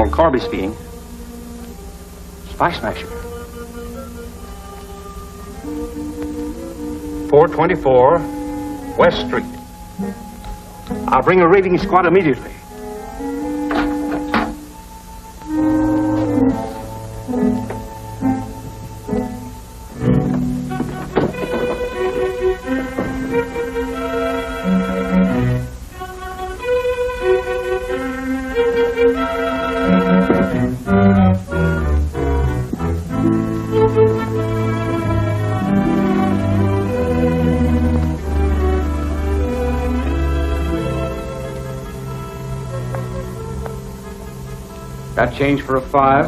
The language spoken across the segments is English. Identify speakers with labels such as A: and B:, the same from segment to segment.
A: Corby speaking. Spy Smasher. 424 West Street. I'll bring a raiding squad immediately. Got change for a 5?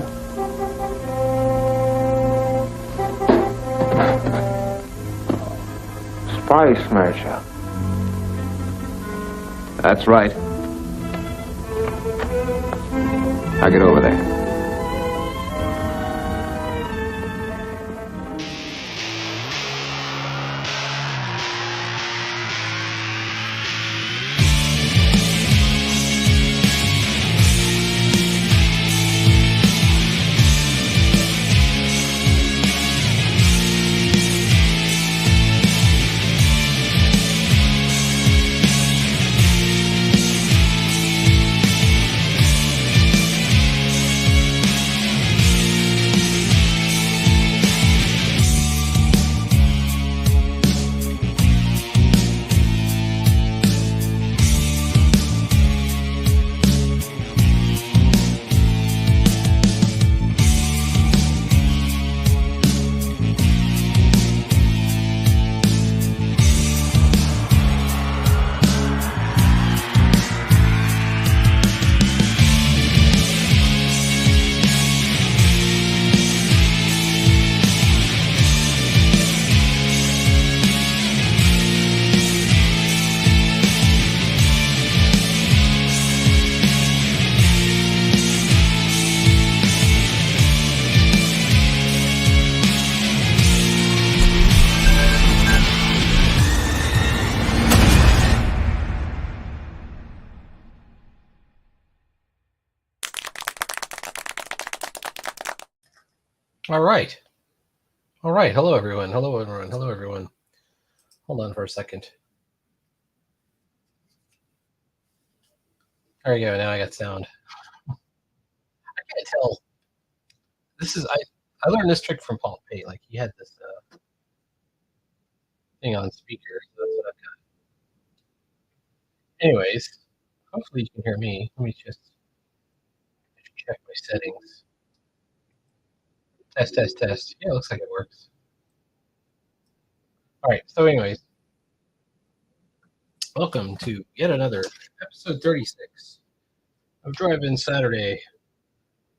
A: Spy Smasher. That's right. I'll get over there.
B: All right. All right. Hello, everyone. Hello, everyone. Hello, everyone. Hold on for a second. There we go. Now I got sound. I can't tell. This is I learned this trick from Paul Pate. Like he had this thing on speaker. So that's what I've got. Anyways, hopefully you can hear me. Let me just check my settings. Test, test, test. Yeah, it looks like it works. All right. So anyways, welcome to yet another episode 36 of Drive-In Saturday.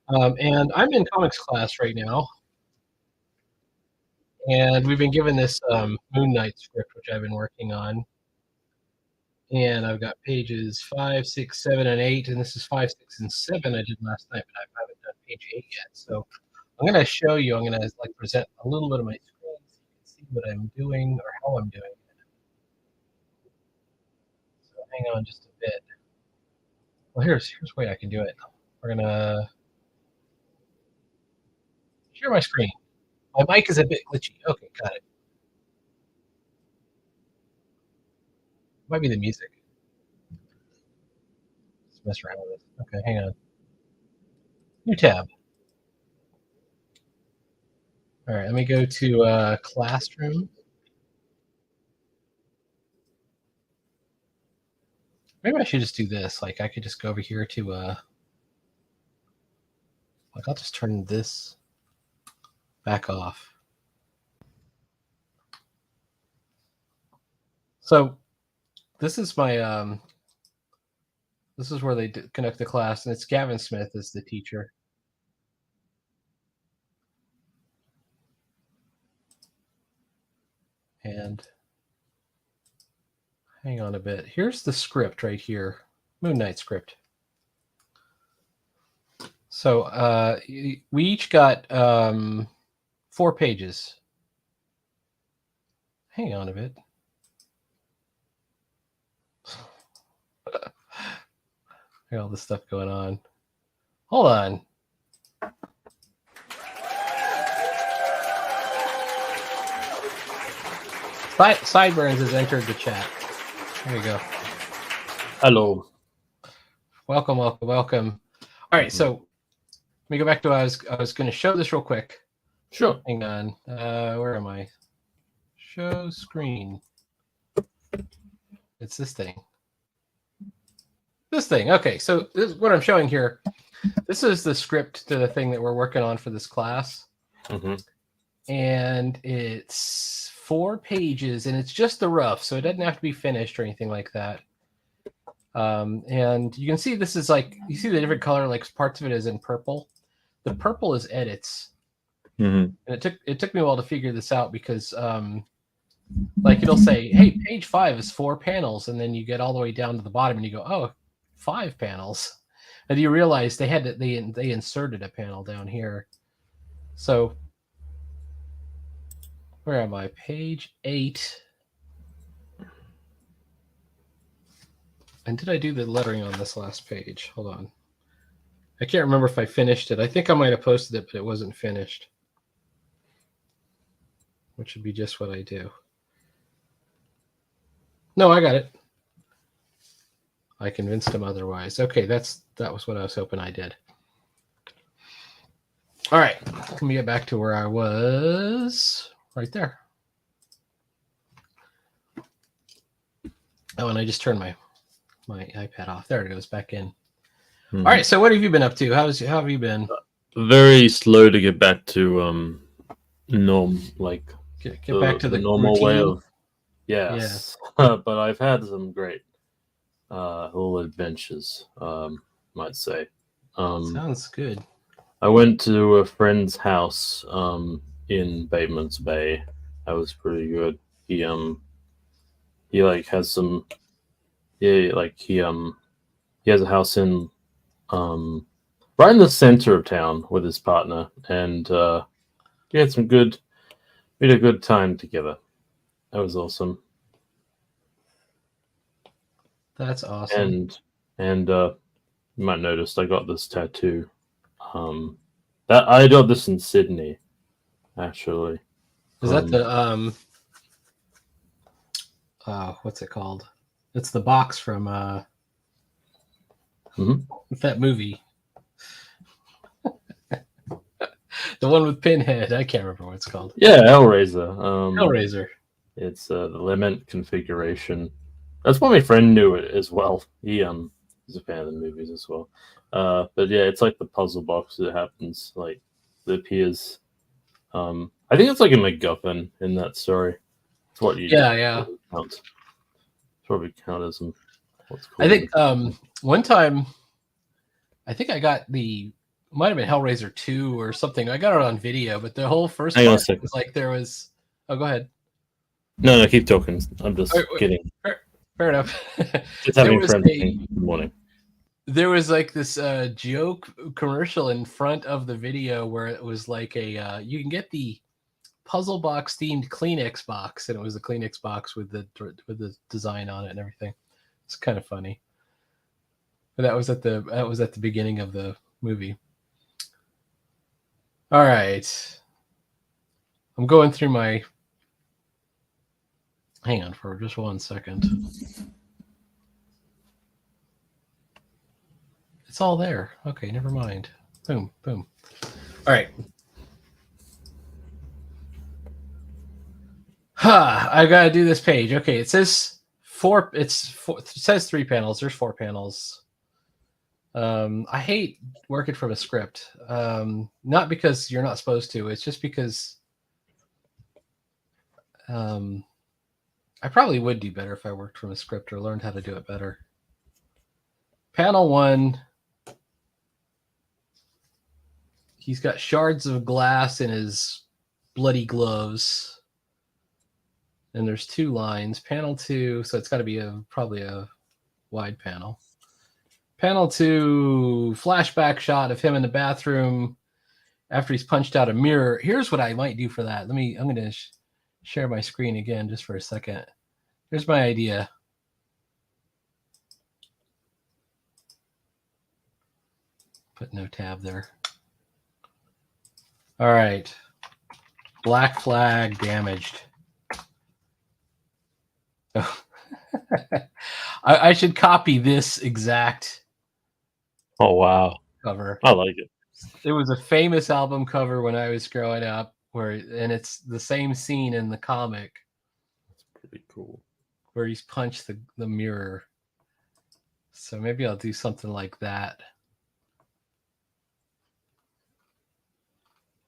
B: And I'm in comics class right now. And we've been given this Moon Knight script, which I've been working on. And I've got pages 5, 6, 7, and 8. And this is 5, 6, and 7 I did last night, but I haven't done page 8 yet. So I'm going to show you, I'm going to present a little bit of my screen so you can see what I'm doing or how I'm doing it. So hang on just a bit. Well, here's a way I can do it. We're going to share my screen. My mic is a bit glitchy. Okay, got it. Might be the music. Let's mess around with it. Okay, hang on. New tab. All right, let me go to Classroom. Maybe I should just do this. Like I could just go over here to I'll just turn this back off. So this is my this is where they connect the class, and it's Gavin Smith as the teacher. And hang on a bit. Here's the script right here, Moon Knight script. So we each got 4 pages. Hang on a bit. All this stuff going on. Hold on. Sideburns has entered the chat. There you go.
C: Hello.
B: Welcome. All right, so let me go back to I was going to show this real quick.
C: Sure.
B: Hang on. Where am I? Show screen. It's this thing. Okay, so this is what I'm showing here. This is the script to the thing that we're working on for this class.
C: Mm-hmm.
B: And it's 4 pages, and it's just the rough, so it doesn't have to be finished or anything like that. And you can see this is like, you see the different color, like parts of it is in purple. The purple is edits.
C: Mm-hmm.
B: And it took me a while to figure this out because like it'll say, hey, page 5 is 4 panels, and then you get all the way down to the bottom and you go, oh, 5 panels. And you realize they inserted a panel down here. So where am I? Page 8. And did I do the lettering on this last page? Hold on. I can't remember if I finished it. I think I might have posted it, but it wasn't finished. Which would be just what I do. No, I got it. I convinced him otherwise. Okay, that was what I was hoping I did. All right, let me get back to where I was. Right there. Oh, and I just turned my iPad off. There it goes, back in.
C: Mm-hmm.
B: All right, so what have you been up to? How have you been?
C: Very slow to get back to norm, like
B: Get back to the
C: normal
B: routine.
C: way of yes. Yeah. But I've had some great little adventures, might say.
B: Sounds good.
C: I went to a friend's house in Bateman's Bay. That was pretty good. He like has some he has a house in right in the center of town with his partner, and we had a good time together. That was awesome.
B: That's awesome.
C: And you might notice I got this tattoo. That I got this in Sydney, actually.
B: Is that the what's it called? It's the box from that movie. The one with Pinhead. I can't remember what it's called.
C: Yeah, Hellraiser.
B: Hellraiser.
C: It's the Lament configuration. That's why my friend knew it as well. He's a fan of the movies as well. But yeah, it's like the puzzle box that happens. Like that appears. I think it's like a MacGuffin in that story. It's what you count. Probably count as what's called.
B: I think one time, I think I got might have been Hellraiser 2 or something. I got it on video, but the whole first part was like there was. Oh, go ahead.
C: No, keep talking. I'm just kidding.
B: Fair enough.
C: Just having friends. Good morning.
B: There was like this joke commercial in front of the video where it was like a you can get the puzzle box themed Kleenex box, and it was a Kleenex box with the design on it and everything. It's kind of funny. But that was at the beginning of the movie. All right. I'm going through my. Hang on for just 1 second. It's all there. Okay, never mind. Boom, boom. All right. I gotta do this page. Okay, it says 4. It says 3 panels. There's 4 panels. I hate working from a script. Not because you're not supposed to. It's just because I probably would do better if I worked from a script or learned how to do it better. Panel 1. He's got shards of glass in his bloody gloves. And there's 2 lines. Panel 2, so it's got to be probably a wide panel. Panel 2, flashback shot of him in the bathroom after he's punched out a mirror. Here's what I might do for that. I'm going to share my screen again just for a second. Here's my idea. Put no tab there. All right. Black Flag damaged. Oh. I should copy this exact
C: Oh wow,
B: cover.
C: I like it.
B: It was a famous album cover when I was growing up, and it's the same scene in the comic
C: Pretty cool.
B: where he's punched the mirror. So maybe I'll do something like that.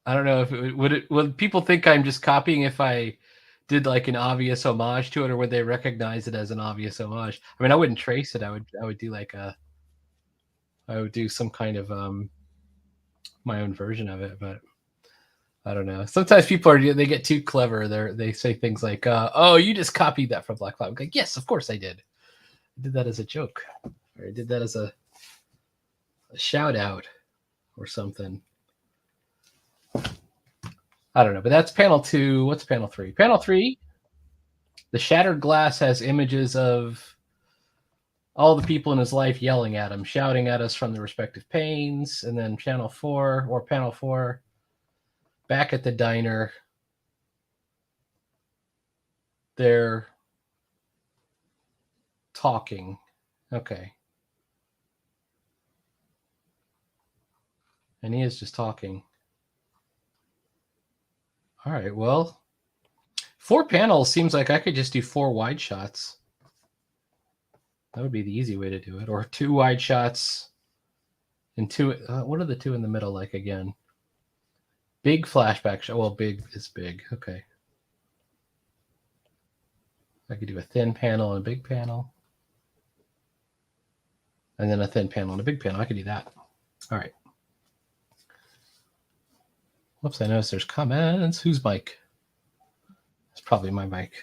B: I don't know if would people think I'm just copying if I did like an obvious homage to it, or would they recognize it as an obvious homage? I mean, I wouldn't trace it. I would do like I would do some kind of my own version of it, but I don't know. Sometimes people they get too clever. They say things like, "Oh, you just copied that from Black Cloud." I'm like, yes, of course I did. I did that as a joke, or I did that as a shout out, or something. I don't know, but that's panel 2. What's panel 3? Panel 3, the shattered glass has images of all the people in his life yelling at him, shouting at us from the respective panes. And then panel 4, back at the diner, they're talking. Okay. And he is just talking. All right, well, 4 panels seems like I could just do 4 wide shots. That would be the easy way to do it. Or 2 wide shots and 2. What are the 2 in the middle like again? Big flashback shot. Well, big is big. Okay. I could do a thin panel and a big panel. And then a thin panel and a big panel. I could do that. All right. Whoops, I noticed there's comments. Whose mic? It's probably my mic.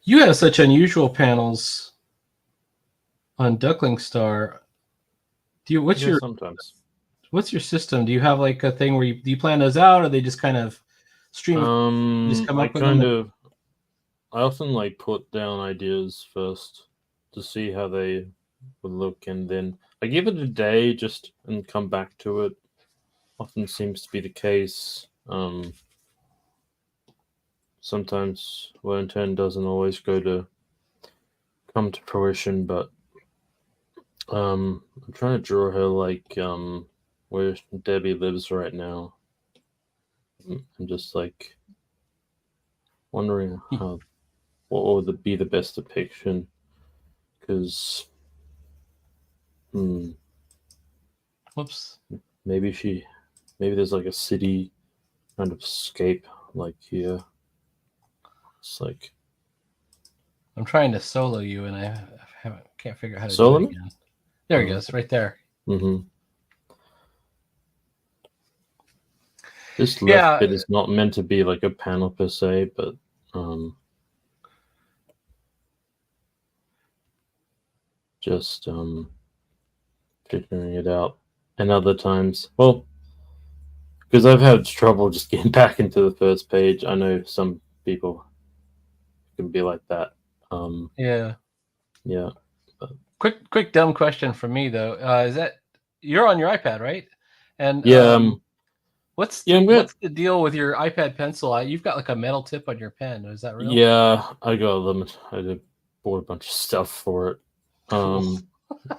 B: You have such unusual panels on Duckling Star. What's your system? Do you have like a thing where do you plan those out, or they just kind of stream? Just come up with them?
C: I often like put down ideas first to see how they would look, and then I give it a day just and come back to it. Often seems to be the case. Sometimes what intent doesn't always come to fruition, but I'm trying to draw her like where Debbie lives right now. I'm just like wondering what would be the best depiction, because
B: Whoops.
C: Maybe there's like a city kind of scape like here. It's like
B: I'm trying to solo you, and I can't figure out how to
C: solo
B: do it again. There he goes, right there.
C: Mm-hmm. This left bit is not meant to be like a panel per se, but just figuring it out. And other times, well, because I've had trouble just getting back into the first page. I know some people can be like that.
B: Yeah.
C: But...
B: Quick dumb question from me though. Is that you're on your iPad, right? And what's the deal with your iPad pencil? You've got like a metal tip on your pen. Is that real?
C: Yeah, I got a limit. I bought a bunch of stuff for it.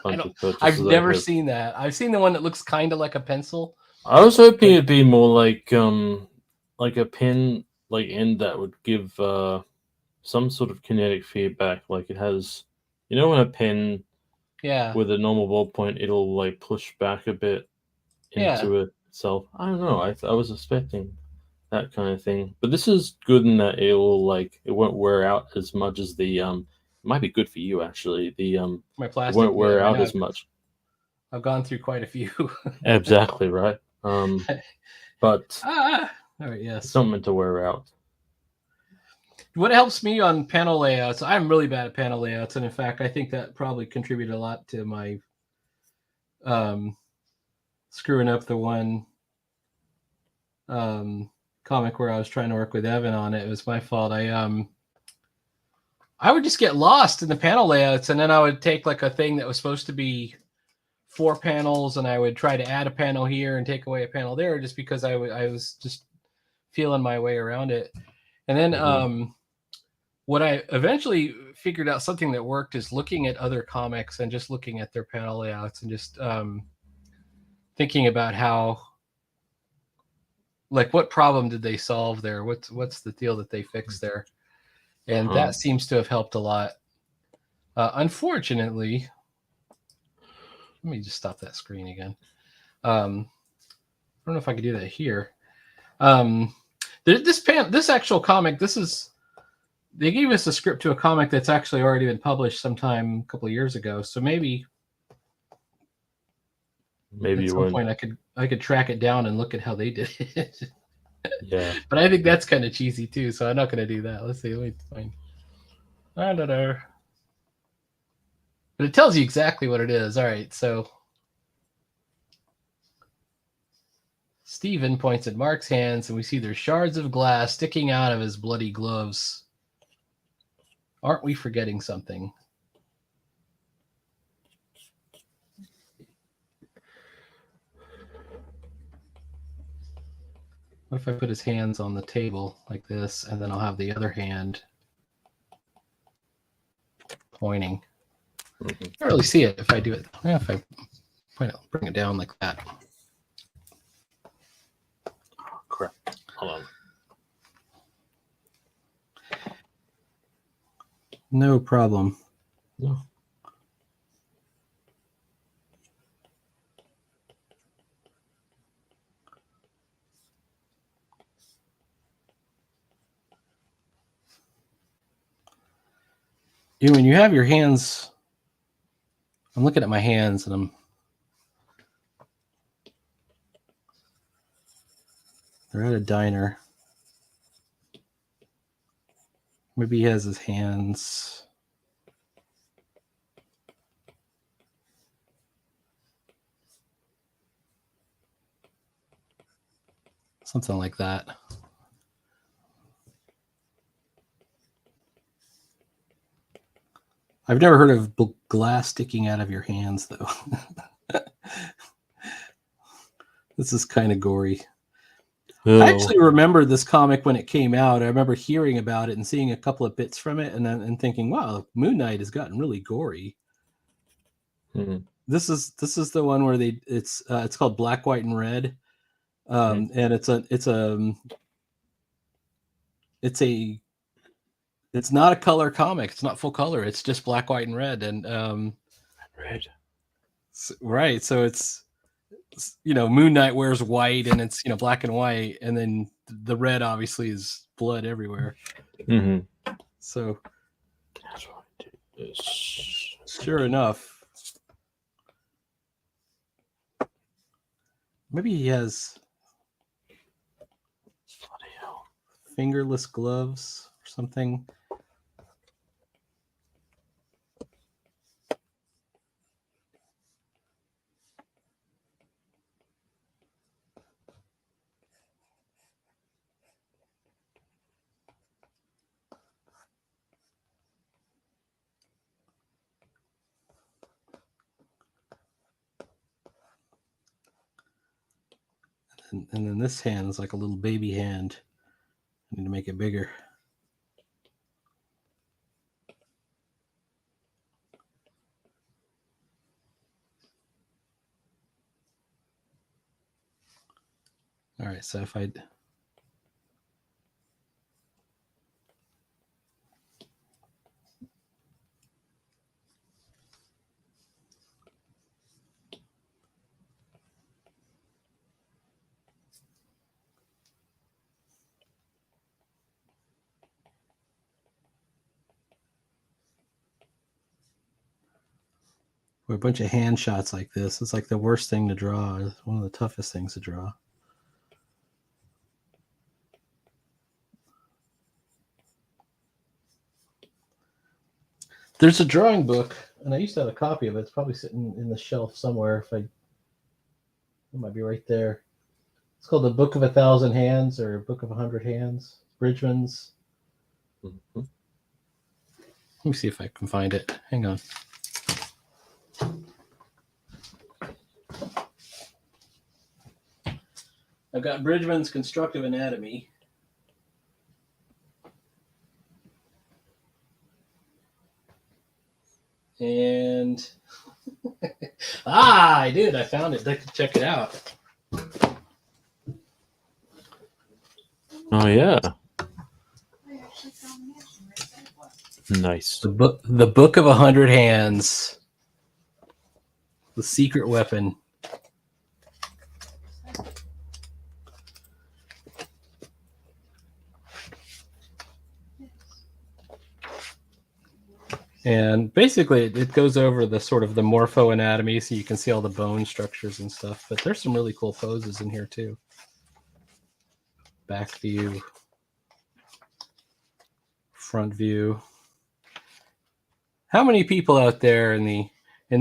B: I've never seen that. I've seen the one that looks kind of like a pencil.
C: I was hoping it'd be more like a pen like end that would give some sort of kinetic feedback. Like it has, when a pen with a normal ballpoint, it'll like push back a bit into itself. I don't know. I was expecting that kind of thing, but this is good in that it won't wear out as much as the it might be good for you actually. The
B: my plastic
C: it won't wear out as much.
B: I've gone through quite a few.
C: Exactly right. But
B: all right, yes,
C: it's not meant to wear out.
B: What helps me on panel layouts? I'm really bad at panel layouts, and in fact, I think that probably contributed a lot to my screwing up the one comic where I was trying to work with Evan on it. It was my fault. I I would just get lost in the panel layouts, and then I would take like a thing that was supposed to be 4 panels, and I would try to add a panel here and take away a panel there, just because I was just feeling my way around it. And then what I eventually figured out something that worked is looking at other comics and just looking at their panel layouts and just thinking about how, like, what problem did they solve there? What's the deal that they fixed there? And that seems to have helped a lot. Unfortunately, let me just stop that screen again. I don't know if I could do that here. This actual comic, they gave us a script to a comic that's actually already been published sometime a couple of years ago. So maybe at some point I could track it down and look at how they did it.
C: Yeah.
B: But I think that's kind of cheesy too, so I'm not going to do that. Let's see. Let me find. I don't know. But it tells you exactly what it is. All right, so Steven points at Mark's hands, and we see there's shards of glass sticking out of his bloody gloves. Aren't we forgetting something? What if I put his hands on the table like this, and then I'll have the other hand pointing?
C: Mm-hmm.
B: I don't really see it if I do it. Yeah, if I bring it down like that.
C: Oh, crap. Hold on.
B: No problem.
C: No.
B: When you have your hands, I'm looking at my hands and they're at a diner. Maybe he has his hands. Something like that. I've never heard of glass sticking out of your hands, though. This is kind of gory.
C: Oh.
B: I actually remember this comic when it came out. I remember hearing about it and seeing a couple of bits from it, and thinking, "Wow, Moon Knight has gotten really gory."
C: Mm-hmm.
B: This is the one where it's called Black, White, and Red, and it's not a color comic. It's not full color. It's just black, white, and red. And
C: red.
B: Right. So it's Moon Knight wears white, and it's black and white, and then the red obviously is blood everywhere.
C: Mm-hmm.
B: So
C: that's why I did this.
B: Sure enough, maybe he has fingerless gloves or something. And then this hand is like a little baby hand. I need to make it bigger. All right, so if I a bunch of hand shots like this, it's like the worst thing to draw. It's one of the toughest things to draw. There's a drawing book, and I used to have a copy of it. It's probably sitting in the shelf somewhere. It might be right there. It's called The Book of 1,000 Hands or Book of 100 Hands. Bridgman's.
C: Mm-hmm.
B: Let me see if I can find it. Hang on. I've got Bridgman's Constructive Anatomy. And I did. I found it. I could check it out.
C: Oh yeah. Nice.
B: The Book of 100 Hands. The Secret Weapon. And basically, it goes over the sort of the morphoanatomy, so you can see all the bone structures and stuff. But there's some really cool poses in here too. Back view, front view. How many people out there in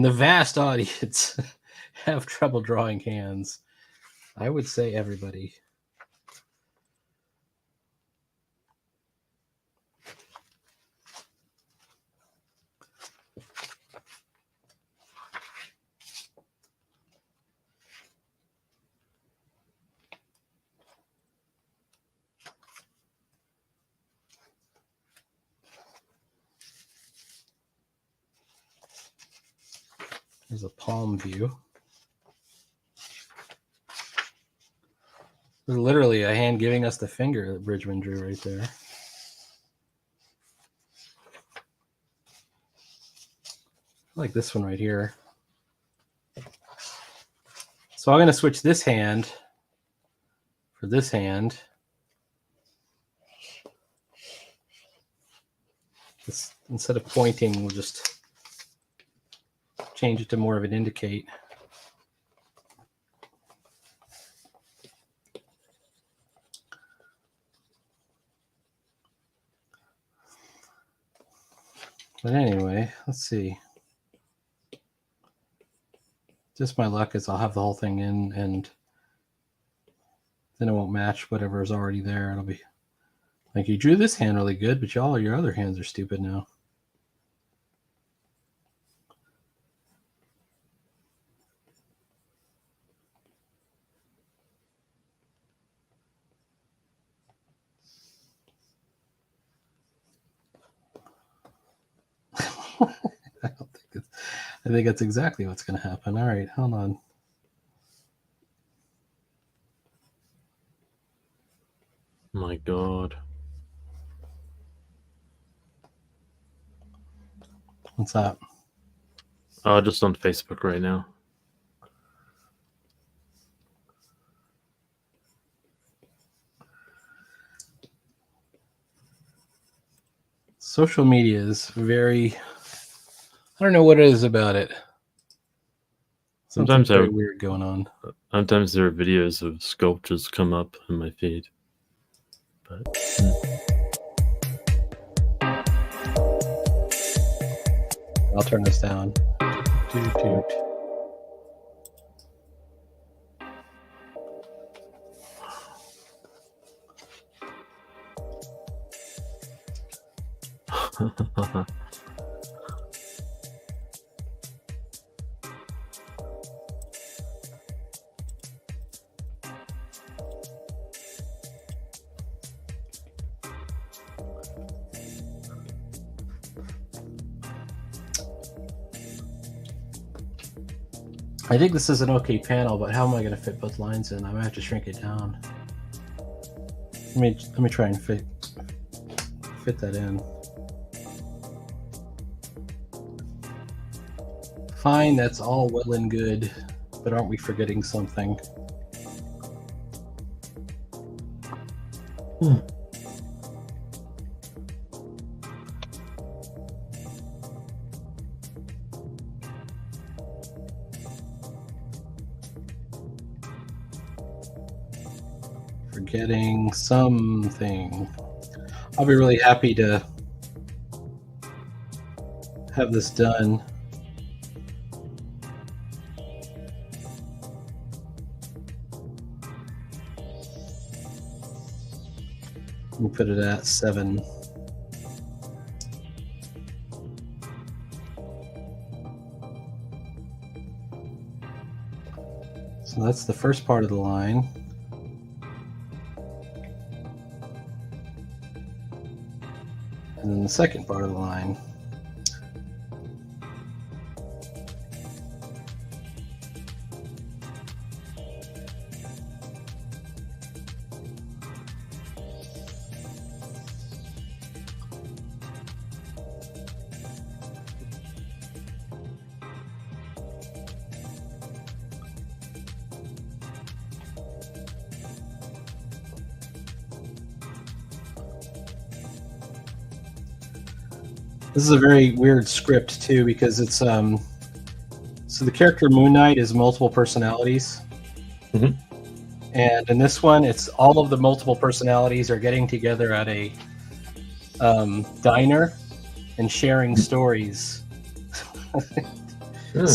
B: the vast audience have trouble drawing hands? I would say everybody. There's a palm view. There's literally a hand giving us the finger that Bridgman drew right there. I like this one right here. So I'm going to switch this hand for this hand. Instead of pointing, we'll just change it to more of an indicate. But anyway, let's see. Just my luck is I'll have the whole thing in, and then it won't match whatever is already there. It'll be like, you drew this hand really good, but all your other hands are stupid now. I think that's exactly what's going to happen. All right, hold on.
C: My God.
B: What's that?
C: Just on Facebook right now.
B: Social media is very, I don't know what it is about it.
C: Sometimes
B: very weird going on.
C: Sometimes there are videos of sculptures come up in my feed. But
B: I'll turn this down. Toot, toot. I think this is an okay panel, but how am I going to fit both lines in? I might have to shrink it down. Let me try and fit that in. Fine, that's all well and good, but aren't we forgetting something? Forgetting something. I'll be really happy to have this done. We'll put it at 7. So that's the first part of the line. And then the second part of the line. This is a very weird script too, because it's so the character Moon Knight is multiple personalities,
C: Mhm.
B: and in this one, it's all of the multiple personalities are getting together at a diner and sharing stories.
C: Hmm.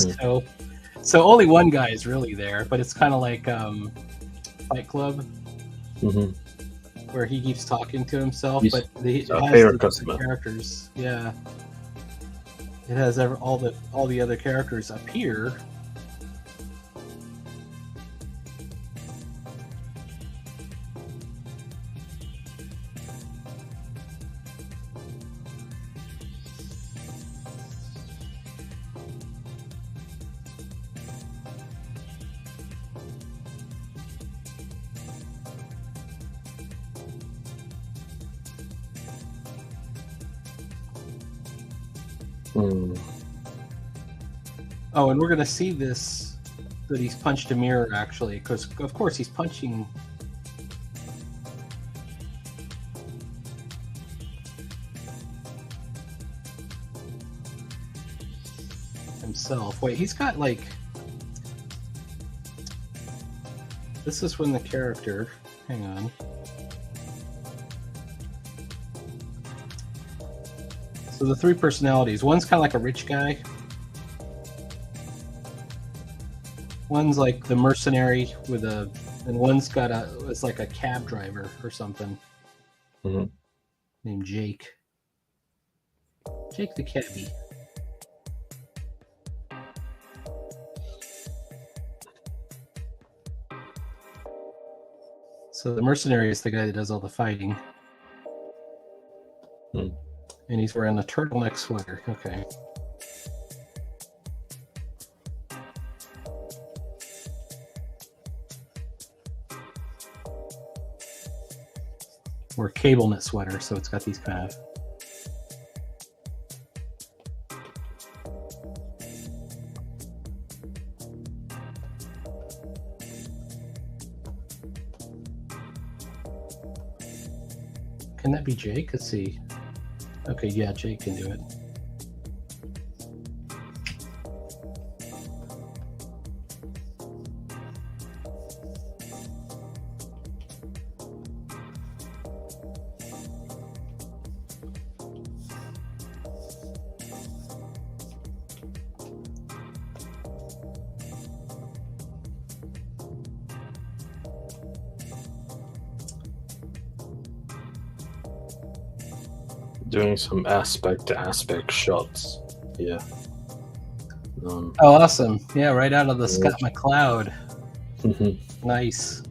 B: So only one guy is really there, but it's kind of like Fight Club,
C: Mhm.
B: where he keeps talking to himself,
C: He's
B: but it
C: a
B: has
C: favorite
B: the
C: customer.
B: characters. Yeah, it has all the other characters appear.
C: Hmm.
B: Oh, and we're gonna see this that he's punched a mirror actually, because of course he's punching. Himself. Wait, he's got like. This is when the character. Hang on. So the three personalities. One's kind of like a rich guy. One's like the mercenary with a, and one's got it's like a cab driver or something.
C: Mhm.
B: Named Jake. Jake the cabbie. So the mercenary is the guy that does all the fighting.
C: Hmm.
B: And he's wearing a turtleneck sweater. Okay. Or cable knit sweater, so it's got these kind of. Can that be Jake? Let's see. Okay, yeah, Jake can do it.
C: Doing some aspect to aspect shots. Yeah.
B: Oh, awesome. Yeah, right out of the Scott McCloud.
C: Mhm.
B: Nice.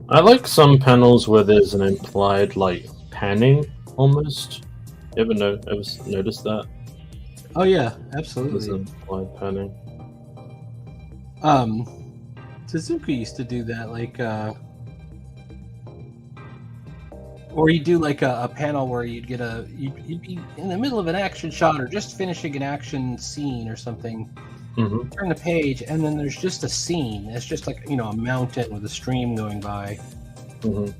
C: I like some panels where there's an implied like panning almost. You ever noticed that?
B: Oh yeah,
C: There's
B: absolutely.
C: an implied panning.
B: Suzuki used to do that, like or you'd do like a panel where you'd get you'd be in the middle of an action shot or just finishing an action scene or something.
C: Mm-hmm.
B: Turn the page, and then there's just a scene. It's just like, you know, a mountain with a stream going by,
C: Mm-hmm.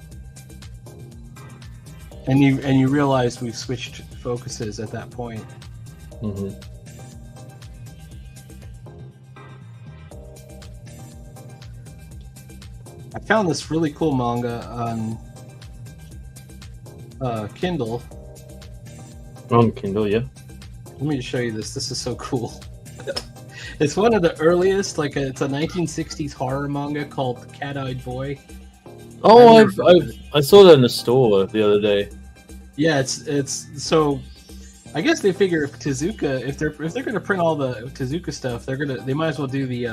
B: and you realize we've switched focuses at that point.
C: Mm-hmm.
B: I found this really cool manga on Kindle.
C: On Kindle, yeah.
B: Let me just show you this. This is so cool. It's one of the earliest, like it's a 1960s horror manga called Cat-Eyed Boy.
C: Oh,
B: I
C: I saw that in the store the other day.
B: Yeah, it's so I guess they figure if Tezuka, if they're gonna print all the Tezuka stuff, they might as well do the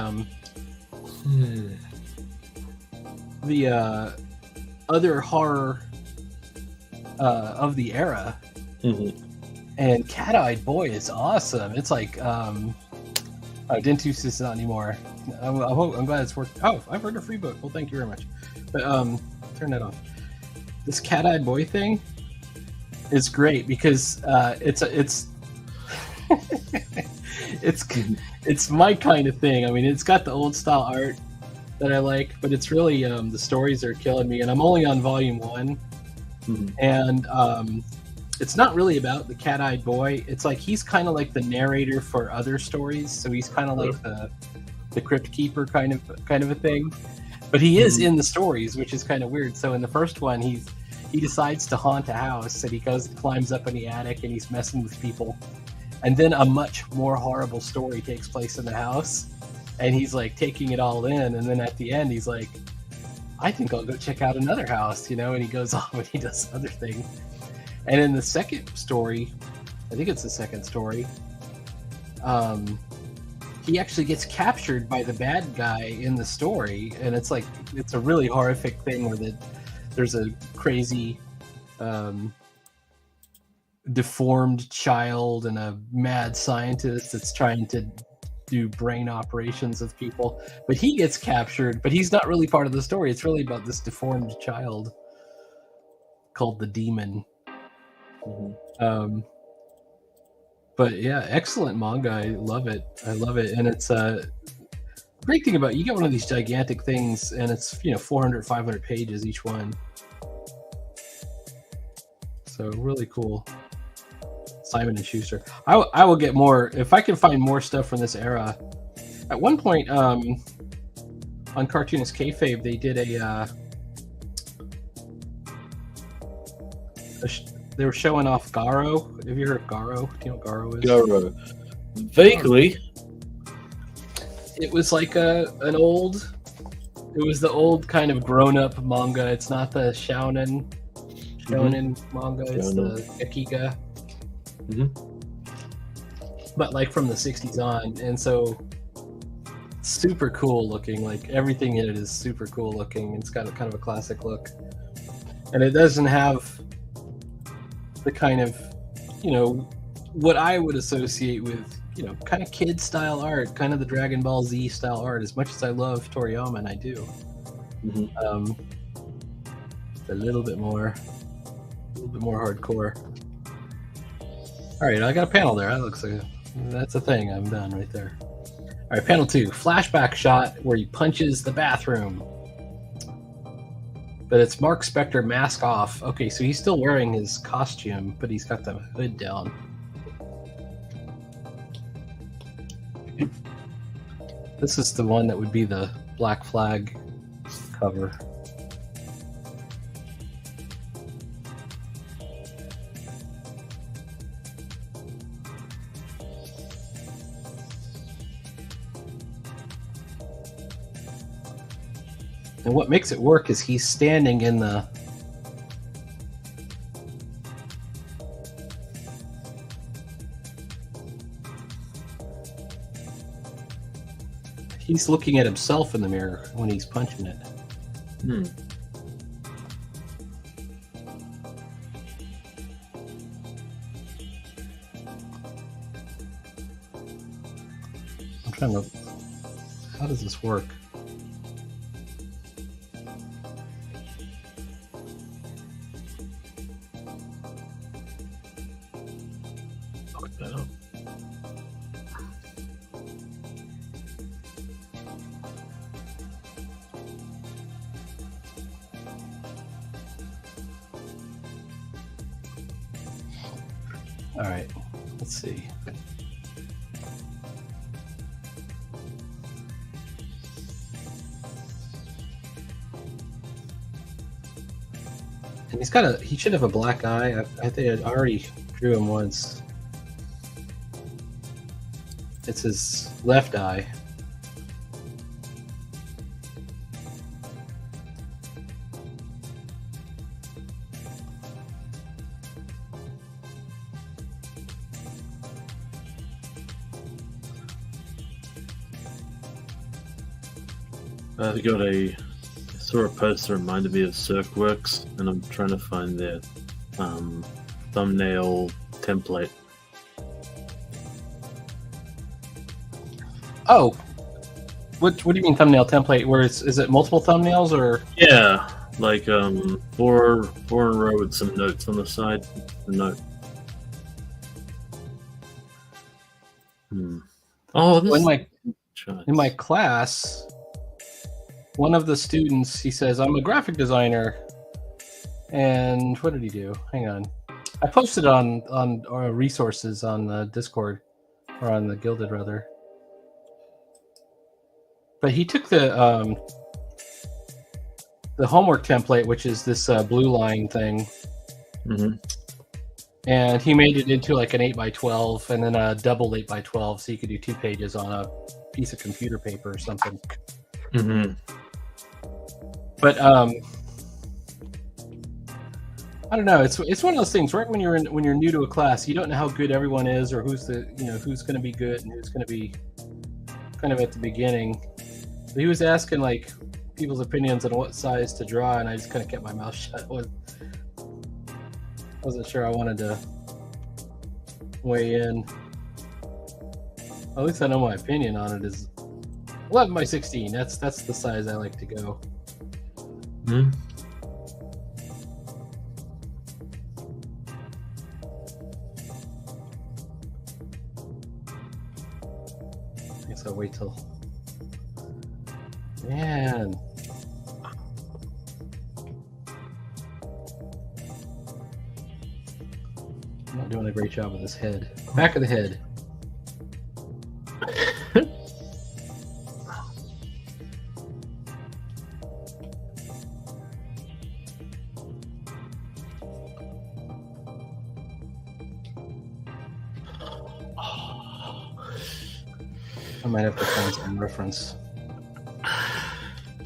B: other horror of the era.
C: Mm-hmm.
B: And Cat-Eyed Boy is awesome. It's like Dentus is not anymore. I'm glad it's worked. Oh, I've heard a free book. Well, thank you very much. But turn that off. This Cat-Eyed Boy thing is great because it's it's my kind of thing. I mean, it's got the old style art that I like, but it's really the stories are killing me. And I'm only on volume 1, and it's not really about the Cat-Eyed Boy. It's like he's kind of like the narrator for other stories, so he's kind of like the Crypt Keeper kind of a thing. But he is in the stories, which is kind of weird. So in the first one, he decides to haunt a house, and he climbs up in the attic, and he's messing with people. And then a much more horrible story takes place in the house, and he's like taking it all in. And then at the end, he's like, "I think I'll go check out another house," And he goes off and he does other things. And in the second story, I think it's the second story, he actually gets captured by the bad guy in the story, and it's a really horrific thing where there's a crazy deformed child and a mad scientist that's trying to do brain operations with people, but he gets captured, but he's not really part of the story. It's really about this deformed child called the Demon. But yeah, excellent manga. I love it. And it's great thing about it, you get one of these gigantic things, and it's 400, 500 pages each one. So really cool. Simon and Schuster. I will get more if I can find more stuff from this era. At one point, on Cartoonist Kayfabe, they did they were showing off Garo. Have you heard of Garo? Do you know what Garo is?
C: Garo. Vaguely.
B: It was like it was the old kind of grown-up manga. It's not the shonen manga. It's the Akiga. But like from the 60s on, and so super cool looking. Like everything in it is super cool looking. It's got a kind of a classic look, and it doesn't have the kind of what I would associate with kind of kid style art, kind of the Dragon Ball Z style art. As much as I love Toriyama, and I do, a little bit more hardcore. All right, I got a panel there. That looks like that's a thing. I'm done right there. All right, panel 2, flashback shot where he punches the bathroom. But it's Mark Spector mask off. Okay, so he's still wearing his costume, but he's got the hood down. This is the one that would be the Black Flag cover. And what makes it work is he's standing in the he's looking at himself in the mirror when he's punching it. I'm trying to, how does this work? All right, let's see. And he should have a black eye. I think I already drew him once. It's his left eye.
C: I saw a post that reminded me of CircWorks, and I'm trying to find their thumbnail template.
B: Oh, what do you mean thumbnail template? Where is it multiple thumbnails or?
C: Yeah, like four in a row with some notes on the side. Note. Oh, this
B: in my class, one of the students, he says, "I'm a graphic designer," and what did he do? Hang on, I posted on our resources on the Discord or on the Gilded rather. But he took the homework template, which is this blue line thing, and he made it into like an 8x12 and then a double 8x12, so you could do 2 pages on a piece of computer paper or something. But I don't know. It's one of those things, right? When you're new to a class, you don't know how good everyone is, or who's going to be good and who's going to be kind of at the beginning. But he was asking like people's opinions on what size to draw, and I just kind of kept my mouth shut. Wasn't sure I wanted to weigh in. At least I know my opinion on it is 11 by 16. That's the size I like to go. I guess I'll wait till. Man. I'm not doing a great job with this head. Back of the head. I might have to find some reference.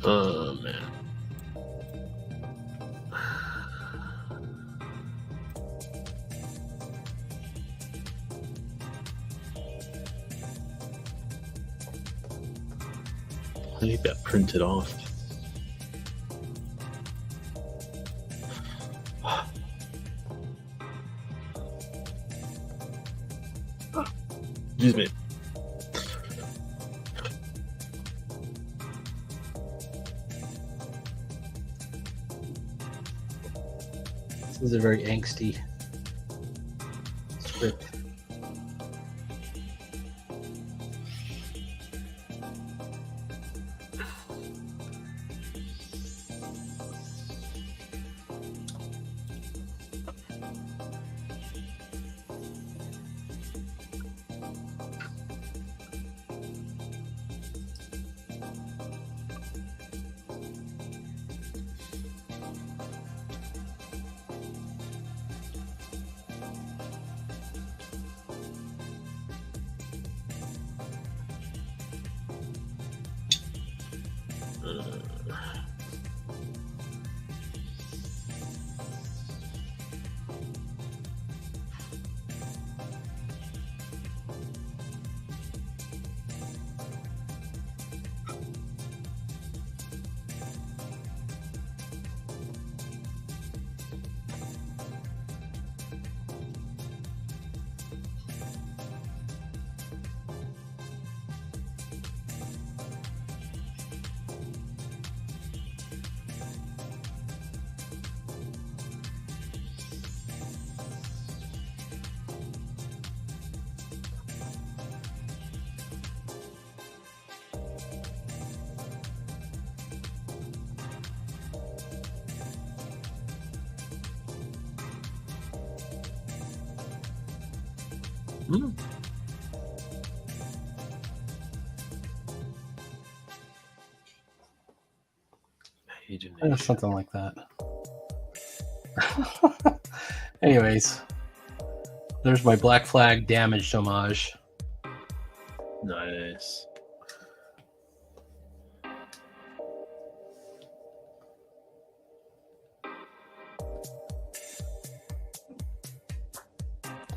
C: Oh man. I think that printed off. Excuse me.
B: This is a very angsty script. Something like that. Anyways, there's my Black Flag damaged homage.
C: Nice.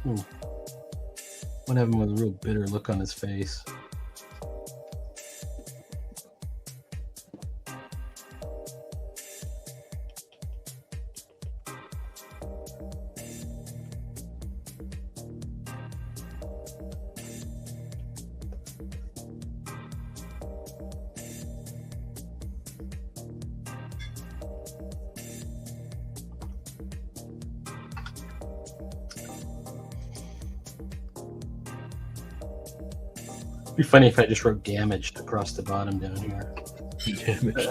B: One of them with a real bitter look on his face. be funny if I just wrote damaged across the bottom down here.
C: Damage.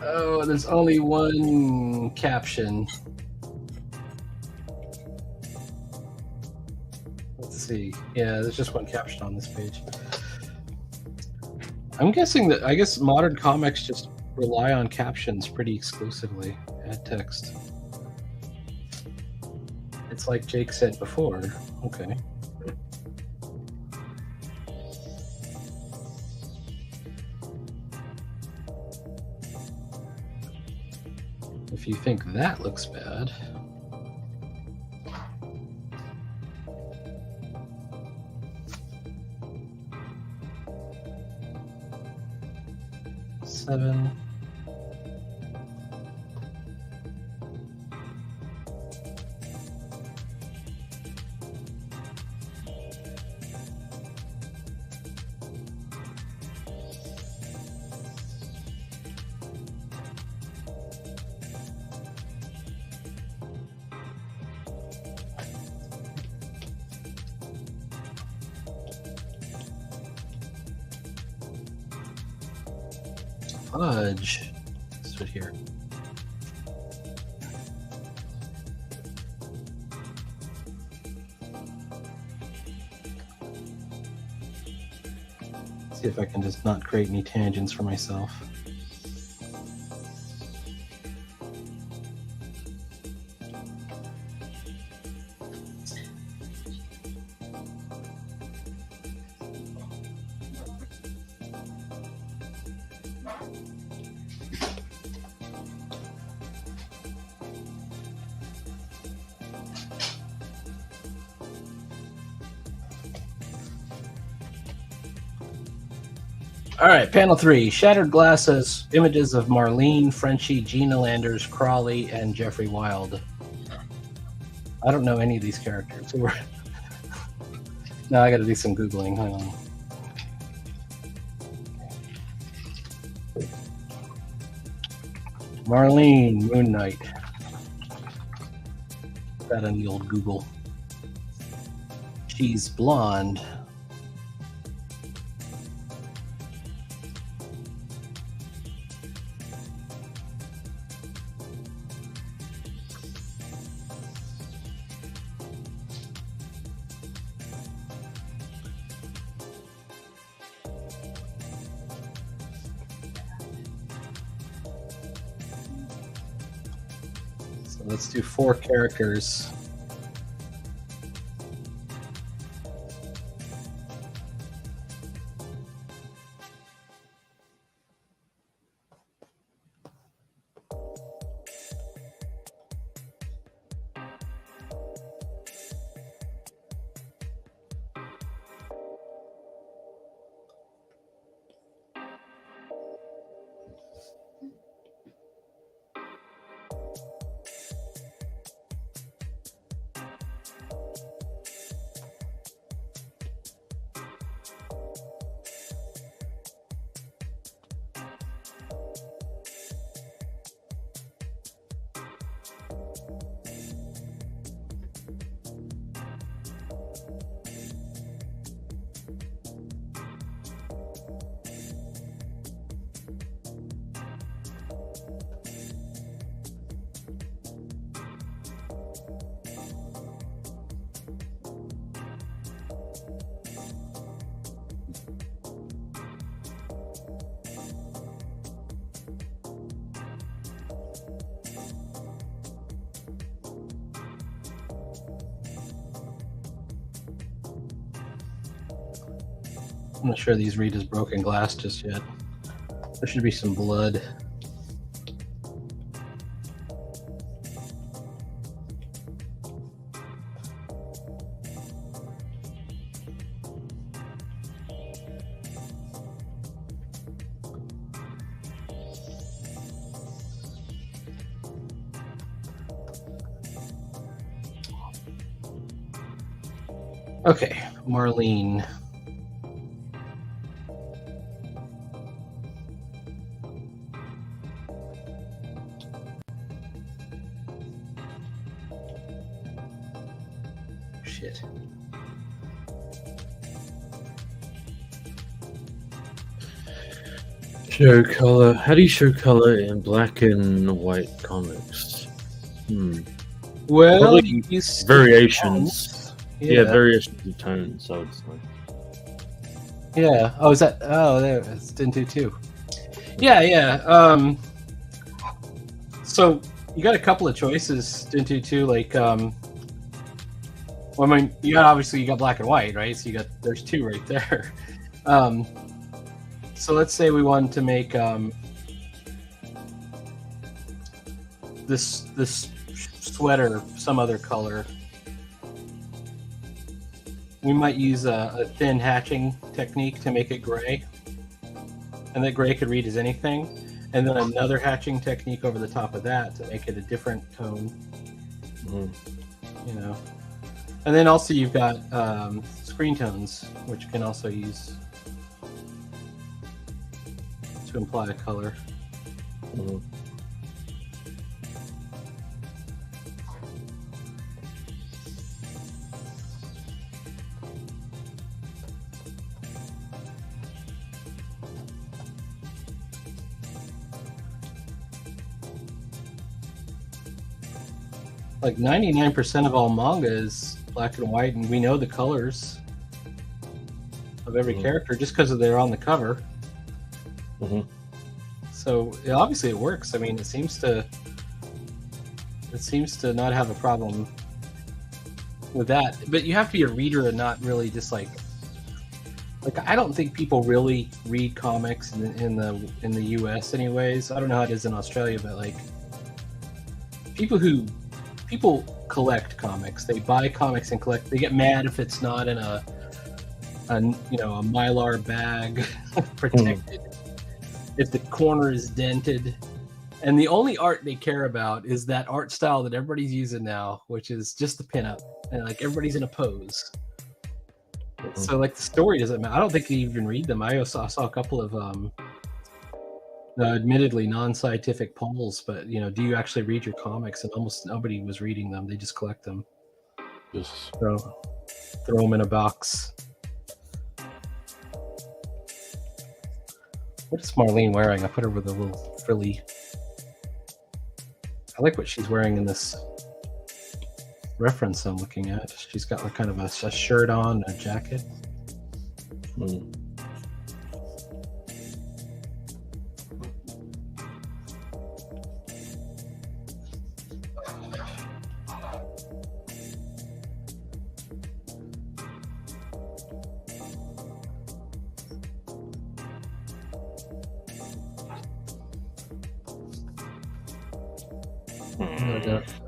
B: Oh, there's only one caption. Let's see. Yeah, there's just one caption on this page. I'm guessing that, I guess modern comics just rely on captions pretty exclusively. Add text. It's like Jake said before. Okay. If you think that looks bad. Seven. Fudge. This one here. See if I can just not create any tangents for myself. All right, panel 3. Shattered Glasses, images of Marlene, Frenchie, Gina Landers, Crawley, and Jeffrey Wild. I don't know any of these characters. So no, I got to do some Googling. Hang on. Marlene, Moon Knight. Put that on the old Google. She's blonde. Let's do 4 characters. I'm not sure these read as broken glass just yet. There should be some blood. Okay, Marlene. shit.
C: Show color. How do you show color in black and white comics?
B: Well,
C: Probably
B: you use
C: variations. Yeah,
B: Yeah.
C: variations of tones, I would say.
B: Yeah. Oh, is that? Oh, there. It's Dentoo too. Yeah, yeah. So you got a couple of choices, Dentoo too. Like, well, I mean, you got black and white, right? So there's two right there. So let's say we wanted to make this sweater some other color. We might use a thin hatching technique to make it gray, and that gray could read as anything, and then another hatching technique over the top of that to make it a different tone. You know, and then also you've got screen tones, which can also use to imply a color. Like 99% of all manga is black and white, and we know the colors of every character just because they're on the cover. So yeah, obviously it works. I mean, it seems to not have a problem with that. But you have to be a reader and not really just like I don't think people really read comics in the U.S. anyways. I don't know how it is in Australia, but like people collect comics. They buy comics and collect. They get mad if it's not in a Mylar bag protected. If the corner is dented, and the only art they care about is that art style that everybody's using now, which is just the pinup, and like everybody's in a pose. So like the story doesn't matter. I don't think they even read them. I saw a couple of admittedly non-scientific polls, but do you actually read your comics? And almost nobody was reading them. They just collect them.
C: Just
B: throw them in a box. What is Marlene wearing? I put her with a little frilly. I like what she's wearing in this reference I'm looking at. She's got like kind of a shirt on, a jacket.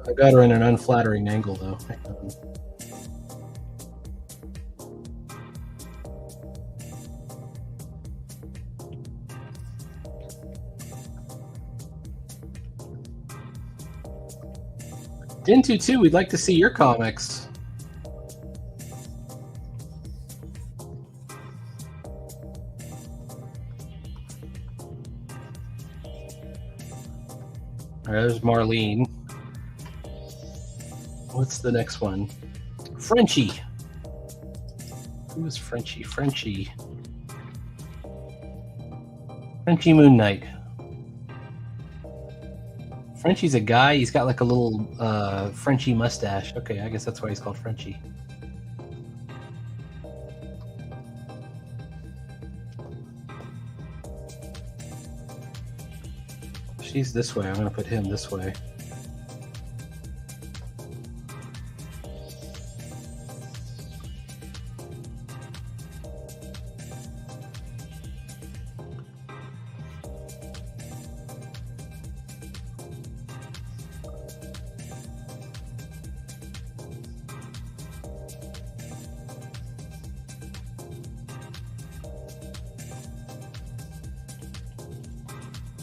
B: I got her in an unflattering angle, though. Dentoo 2, we'd like to see your comics. All right, there's Marlene. What's the next one? Frenchie. Who is Frenchie? Frenchie Moon Knight. Frenchie's a guy. He's got like a little Frenchie mustache. Okay, I guess that's why he's called Frenchie. She's this way. I'm going to put him this way.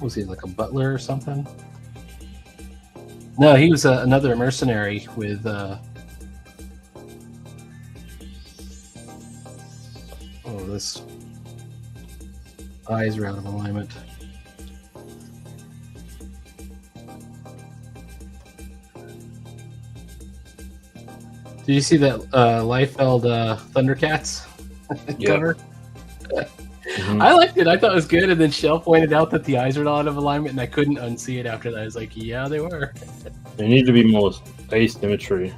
B: Was he like a butler or something? No, he was another mercenary with this eyes are out of alignment. Did you see that Liefeld Thundercats
C: Yeah.
B: cover?
C: Mhm.
B: I liked it. I thought it was good. And then Shell pointed out that the eyes were not out of alignment, and I couldn't unsee it after that. I was like, yeah, they were.
C: There need to be more asymmetry,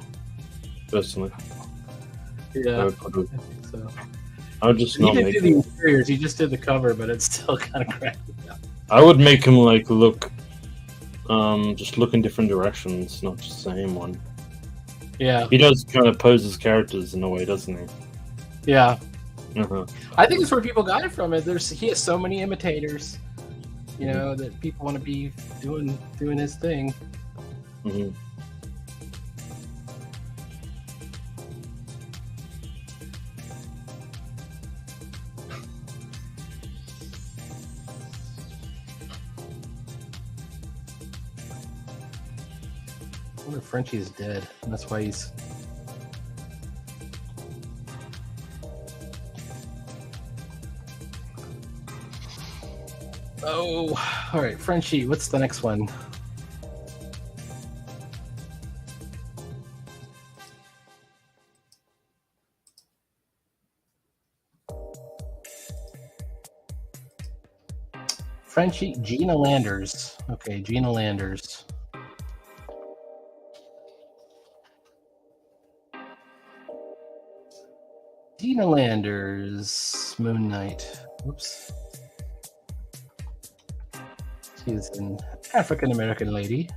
C: personally.
B: Yeah. So.
C: I would just
B: He
C: not
B: didn't
C: make
B: do the interiors. He just did the cover, but it's still kind of crappy.
C: I would make him like look, just look in different directions, not just the same one.
B: Yeah.
C: He does kind of pose his characters in a way, doesn't he?
B: Yeah.
C: Uh-huh.
B: I think it's where people got it from. He has so many imitators, you know, that people want to be doing his thing.
C: Hmm.
B: I wonder if Frenchie is dead. And that's why he's. Oh, all right, Frenchie. What's the next one? Frenchie, Gina Landers. Okay, Gina Landers. Gina Landers, Moon Knight. Whoops. She's an African American lady.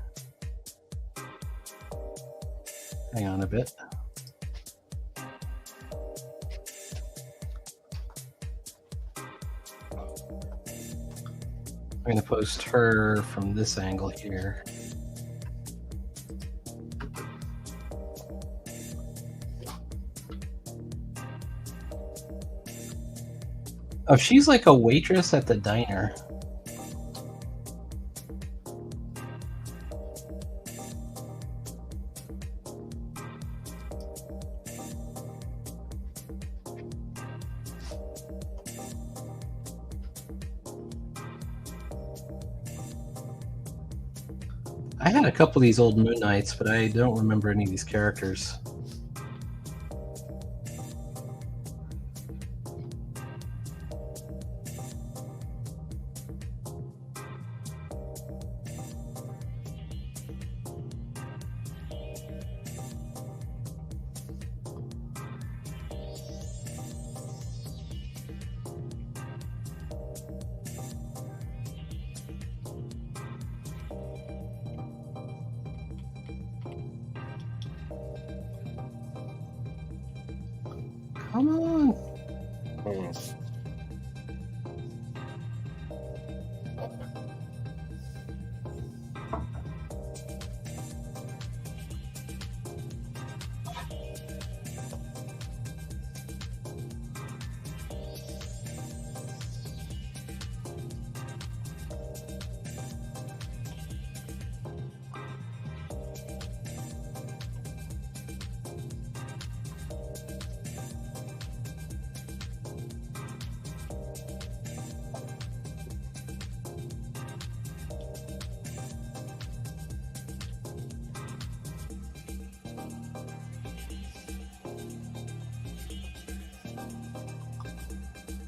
B: Hang on a bit. I'm going to post her from this angle here. Oh, she's like a waitress at the diner. I had a couple of these old Moon Knights, but I don't remember any of these characters. Come on.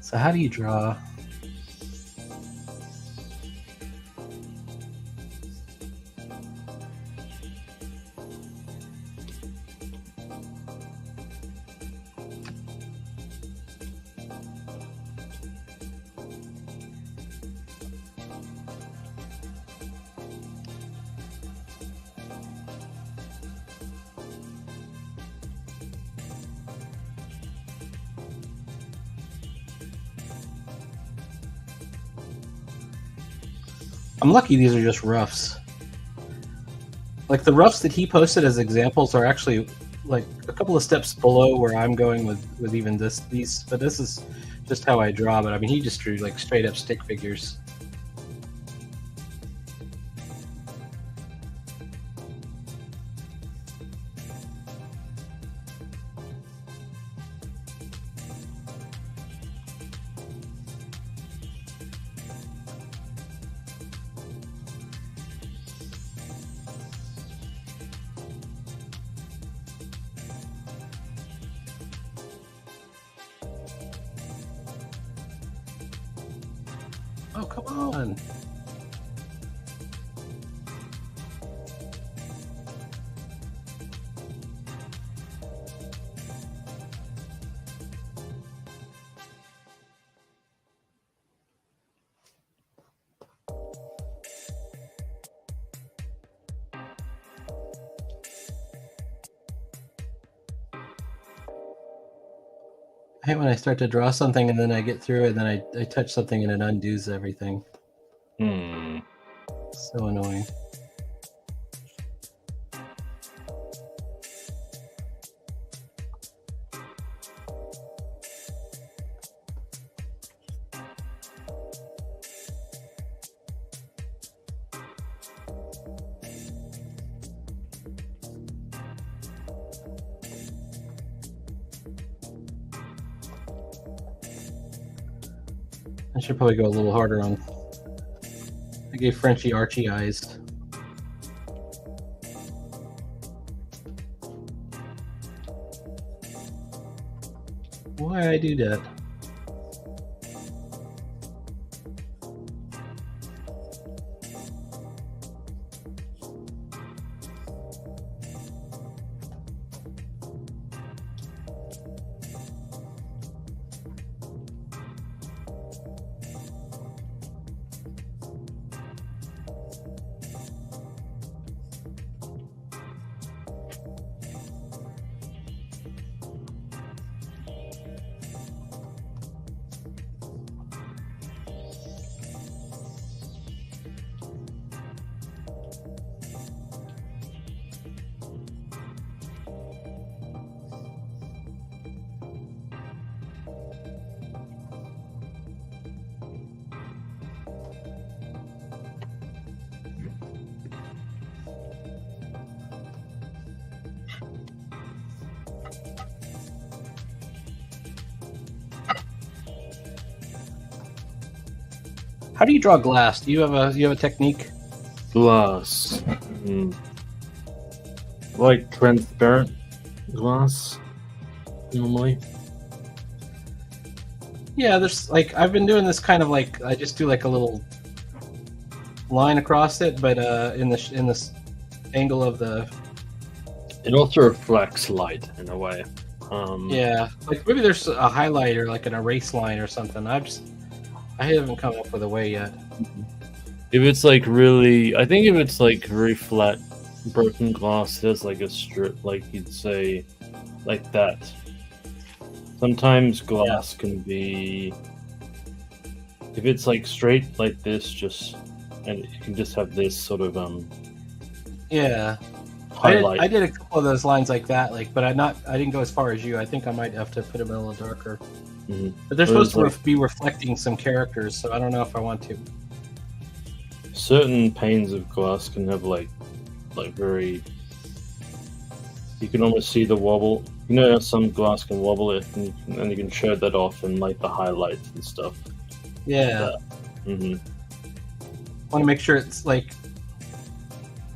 B: So how do you draw? I'm lucky these are just roughs. Like the roughs that he posted as examples are actually like a couple of steps below where I'm going with even these. But this is just how I draw. But I mean, he just drew like straight up stick figures. Oh, come on. I hate when I start to draw something and then I get through it and then I touch something and it undoes everything. So annoying. I should probably go a little harder on. I gave Frenchie Archie eyes. Why I do that? How do you draw glass? Do you have a technique?
C: Glass. Like transparent glass, normally.
B: Yeah, there's like I've been doing this kind of like I just do like a little line across it, but in this angle of the
C: It also reflects light in a way.
B: yeah, like maybe there's a highlight or like an erase line or something. I haven't come up with a way yet.
C: If it's like really, I think if it's like very flat, broken glass, there's like a strip, like you'd say, like that. Sometimes glass can be, if it's like straight like this, just, and you can just have this sort of
B: Yeah,
C: highlight.
B: I did a couple of those lines like that, like, but I didn't go as far as you. I think I might have to put them a little darker. But they're supposed to be reflecting some characters, so I don't know if I want to.
C: Certain panes of glass can have like very. You can almost see the wobble. You know how some glass can wobble it, and you can show that off in like the highlights and stuff.
B: Yeah.
C: Mm-hmm.
B: Want to make sure it's like.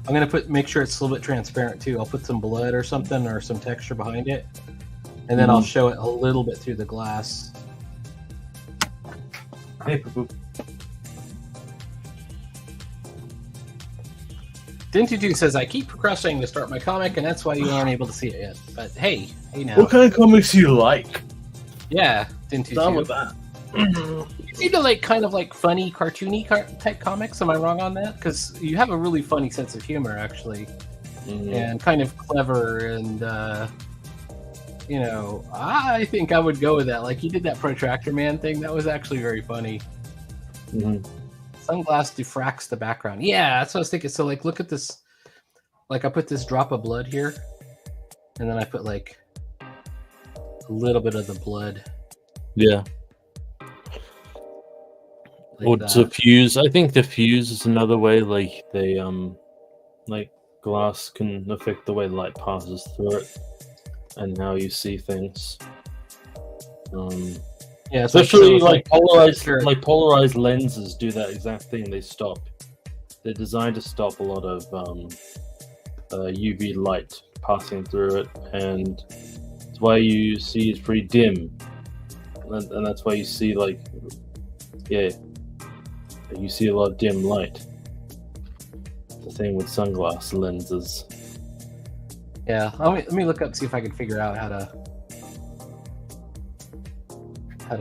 B: I'm gonna make sure it's a little bit transparent too. I'll put some blood or something or some texture behind it, and then I'll show it a little bit through the glass.
C: Hey, Poo-Poo.
B: Dintutu says, I keep procrastinating to start my comic, and that's why you aren't able to see it yet. But hey now.
C: What kind of comics do you like?
B: Yeah, Dintutu.
C: Done with that.
B: You seem to like kind of like funny, cartoony type comics. Am I wrong on that? Because you have a really funny sense of humor, actually, and kind of clever. And you know, I think I would go with that. Like you did that Protractor Man thing. That was actually very funny. Sunglass diffracts the background. Yeah, that's what I was thinking. So like, look at this. Like I put this drop of blood here, and then I put like a little bit of the blood.
C: Yeah.
B: Like
C: Or
B: that.
C: diffuse. I think diffuse is another way. Like they like glass can affect the way light passes through it and how you see things.
B: Yeah, it's
C: Especially like polarized,
B: Sure.
C: like polarized lenses do that exact thing. They stop. They're designed to stop a lot of UV light passing through it, and that's why you see it's pretty dim, and that's why you see like You see a lot of dim light. The thing with sunglass lenses.
B: Yeah, let me look up, see if I can figure out how to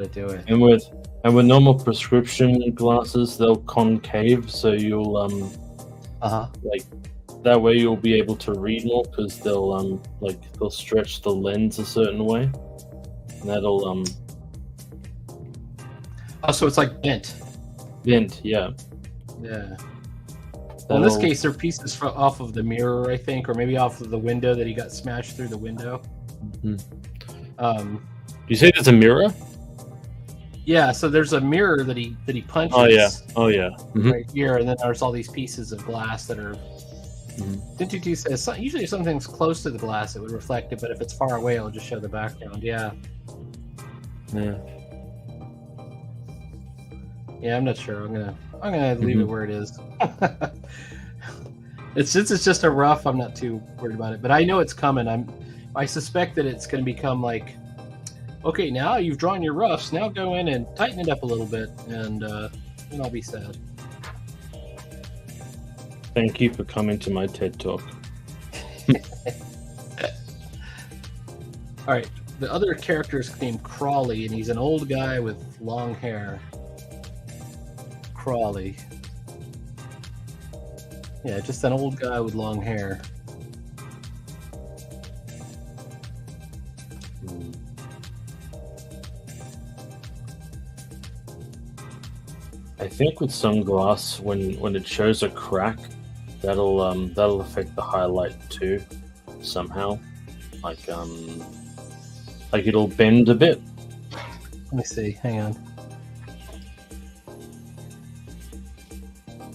B: do it.
C: And with normal prescription glasses, they'll concave, so you'll like that way you'll be able to read more because they'll stretch the lens a certain way, and that'll
B: Oh, so it's like bent.
C: bend, yeah.
B: Yeah. Well, in this case, they're pieces off of the mirror, I think, or maybe off of the window that he got smashed through the window.
C: You say there's a mirror?
B: Yeah, so there's a mirror that he punches.
C: Oh yeah.
B: Right here, and then there's all these pieces of glass that are. Didn't you says usually if something's close to the glass, it would reflect it, but if it's far away, it'll just show the background. Yeah. Yeah, I'm not sure. I'm gonna leave it where it is. Since it's just a rough, I'm not too worried about it. But I know it's coming. I suspect that it's going to become like, okay, now you've drawn your roughs. Now go in and tighten it up a little bit, and then I'll be sad.
C: Thank you for coming to my TED Talk.
B: All right, the other character is named Crawley, and he's an old guy with long hair. Crawley. Yeah, just an old guy with long hair.
C: I think with sunglass, when it shows a crack, that'll affect the highlight too, somehow. Like it'll bend a bit.
B: Let me see. Hang on.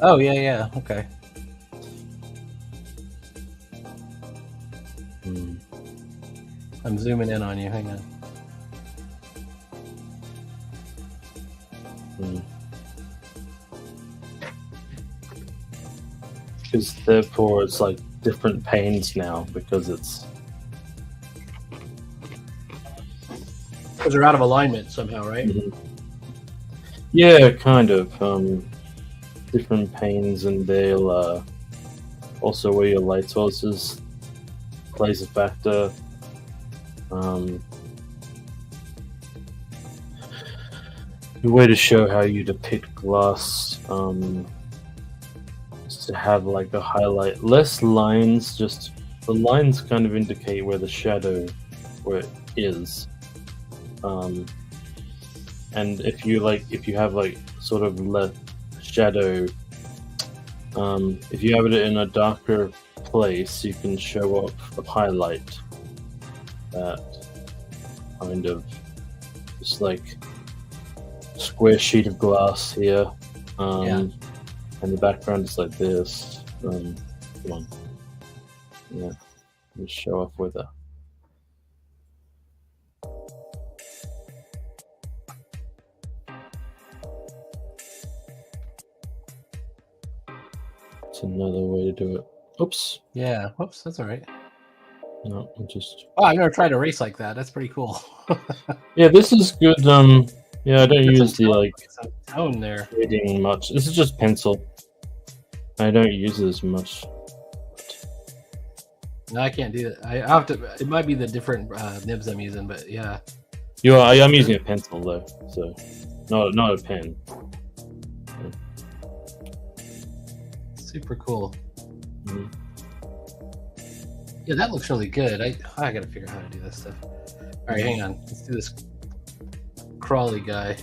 B: Oh yeah. Okay. I'm zooming in on you. Hang on.
C: Because therefore it's like different panes now because it's.
B: Because they're out of alignment somehow, right?
C: Yeah, kind of. Different panes, and they'll also where your light sources plays a factor. The way to show how you depict glass is to have like a highlight, less lines. Just the lines kind of indicate where the shadow where it is. And if you have like sort of left shadow, if you have it in a darker place, you can show up a highlight that kind of just like square sheet of glass here, and the background is like this. Come on, yeah, just show off with that. Another way to do it. Oops.
B: Yeah. Whoops. That's all right.
C: No, I'm just.
B: Oh, I've never tried to race like that. That's pretty cool.
C: Yeah, this is good. Yeah, I don't use the like
B: tone there.
C: shading much. This is just pencil. I don't use it as much.
B: No, I can't do that. I have to. It might be the different nibs I'm using, but yeah.
C: I'm using a pencil though, so not a pen.
B: Super cool. Yeah, that looks really good. I gotta figure out how to do this stuff. All right, hang on. Let's do this Crawley guy.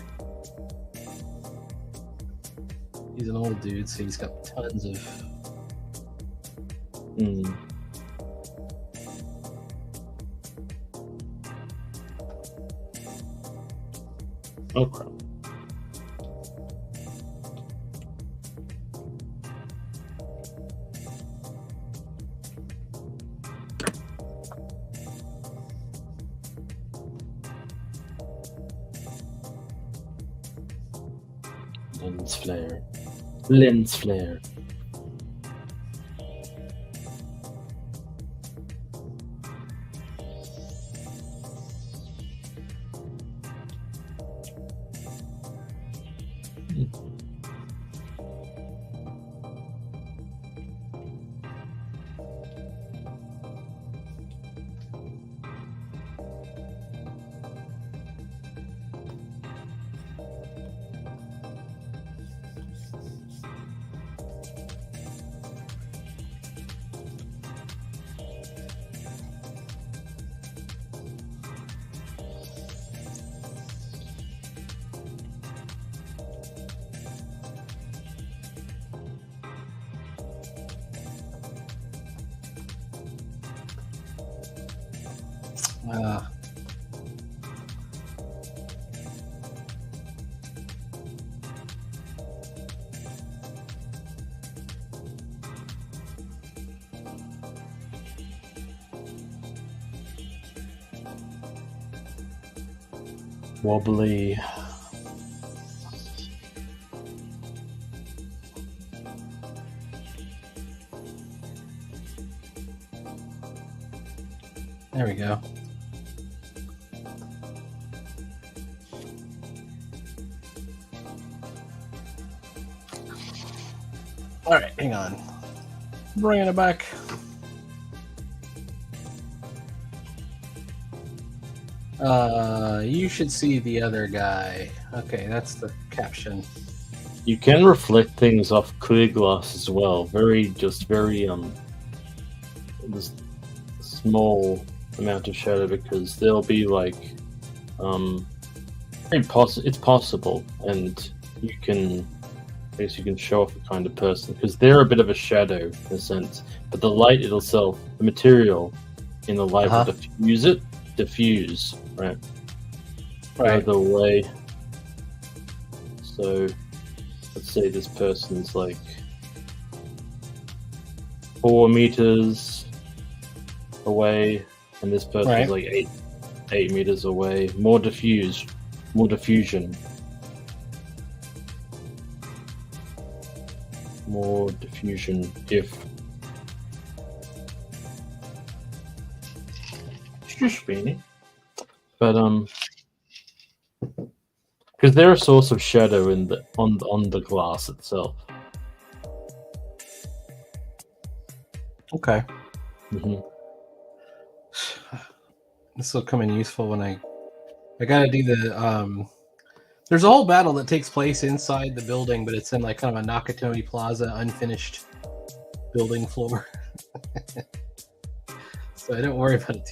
B: He's an old dude, so he's got tons of.
C: Oh crap. Lens flare. Wobbly.
B: There we go. All right, hang on. Bringing it back. You should see the other guy. Okay, that's the caption.
C: You can reflect things off clear glass as well. Just very this small amount of shadow, because there'll be like it's possible, and you can show off a kind of person because they're a bit of a shadow in a sense, but the light itself, the material in the light will diffuse, right the way. So let's say this person's like 4 meters away, and this person's like 8 meters away. More diffusion. More diffusion if shush, Beanie. But because they're a source of shadow in the on the glass itself.
B: Okay.
C: Mm-hmm.
B: This will come in useful when I gotta do the there's a whole battle that takes place inside the building, but it's in like kind of a Nakatomi Plaza unfinished building floor. So I don't worry about it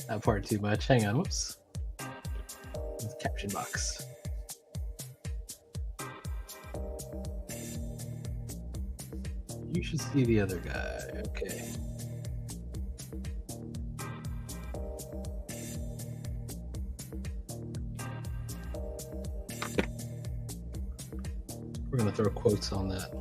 B: that part too much. Hang on, whoops. Caption box. You should see the other guy. Okay. We're going to throw quotes on that.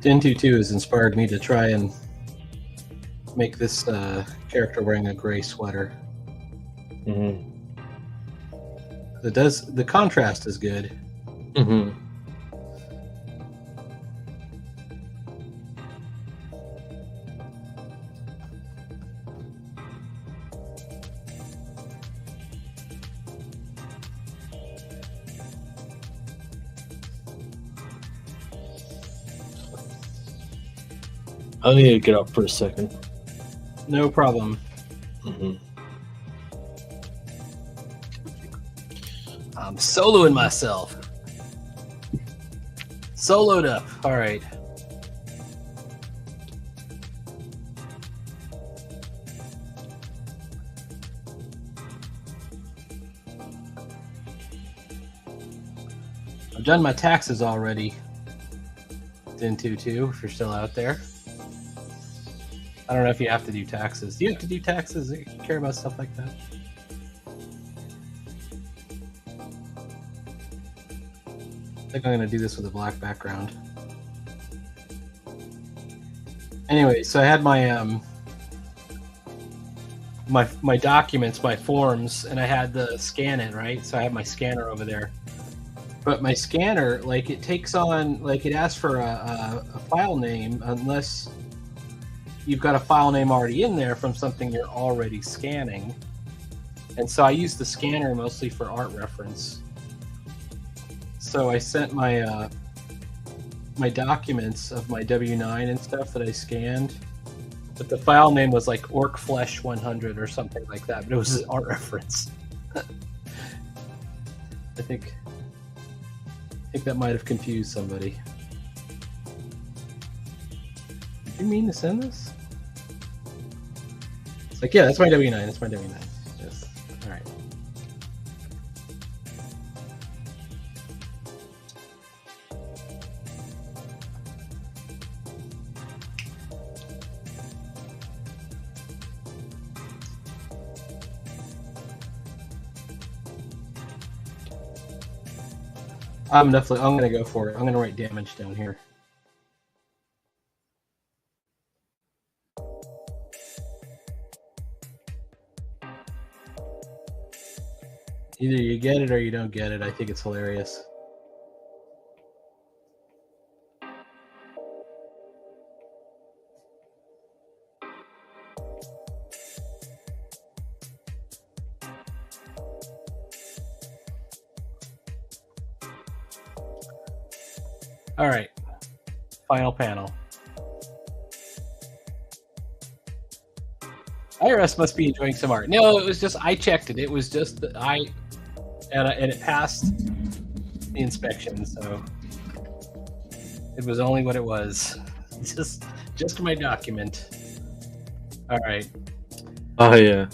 B: Den22 has inspired me to try and make this character wearing a gray sweater.
C: Mm-hmm.
B: The contrast is good.
C: Mm-hmm. I need to get up for a second.
B: No problem.
C: Mm-hmm.
B: I'm soloing myself. Soloed up. All right. I've done my taxes already. Den22, if you're still out there. I don't know if you have to do taxes. Do you have to do taxes? Do you care about stuff like that? I think I'm going to do this with a black background. Anyway, so I had my my documents, my forms, and I had to scan it, right? So I have my scanner over there. But my scanner, like, it takes on, like, it asks for a file name unless you've got a file name already in there from something you're already scanning. And so I use the scanner mostly for art reference. So I sent my my documents of my W9 and stuff that I scanned, but the file name was like Orcflesh 100 or something like that, but it was an art reference. I think that might have confused somebody. Did you mean to send this? It's like, yeah, that's my W9. That's my W9. Yes. All right. I'm gonna go for it. I'm gonna write damage down here. Either you get it or you don't get it. I think it's hilarious. All right, final panel. IRS must be enjoying some art. No, it was just, I checked it. It was just that and it passed the inspection, so it was only what it was. Just my document. All right.
C: Oh yeah.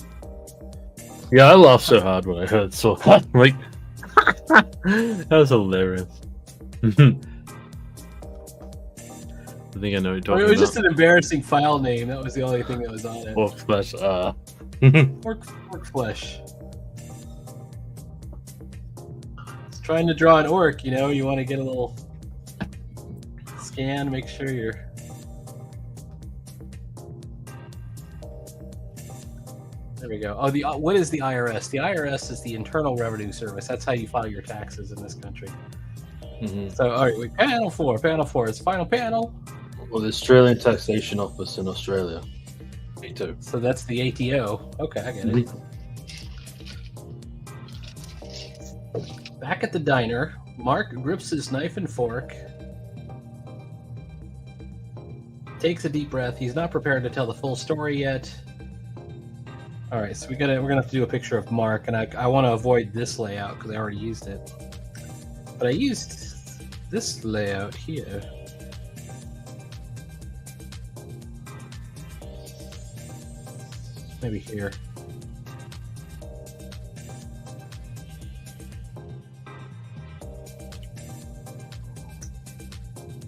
C: Yeah, I laughed so hard when I heard so that. Like, that was hilarious. I think I know what you're talking about.
B: It was just an embarrassing file name. That was the only thing that was on it.
C: Orcflesh.
B: Orcflesh. It's trying to draw an orc, you know. You want to get a little scan, make sure you're. There we go. Oh, what is the IRS? The IRS is the Internal Revenue Service. That's how you file your taxes in this country.
C: Mm-hmm.
B: So, all right, panel four. It's final panel.
C: Well, the Australian Taxation Office in Australia. Me too.
B: So that's the ATO. Okay, I get it. Back at the diner, Mark grips his knife and fork, takes a deep breath. He's not prepared to tell the full story yet. All right, so we're gonna have to do a picture of Mark, and I want to avoid this layout because I already used it. But I used this layout here. Maybe here.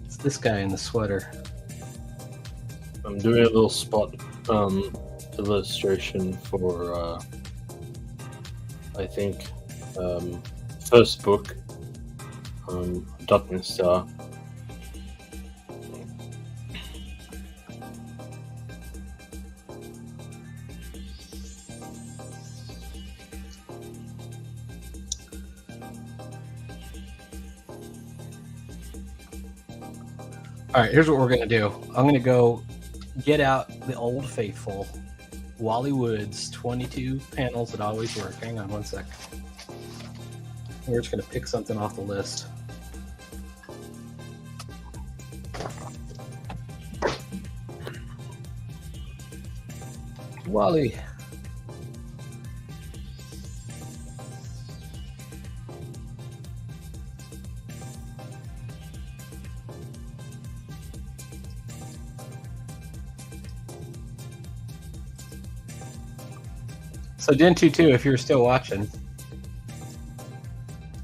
B: It's this guy in the sweater.
C: I'm doing a little spot illustration for I think first book, Darkness Star.
B: All right, here's what we're gonna do. I'm gonna go get out the Old Faithful, Wally Woods 22 panels that always work. Hang on one sec. We're just gonna pick something off the list. Wally. So Den22, if you're still watching,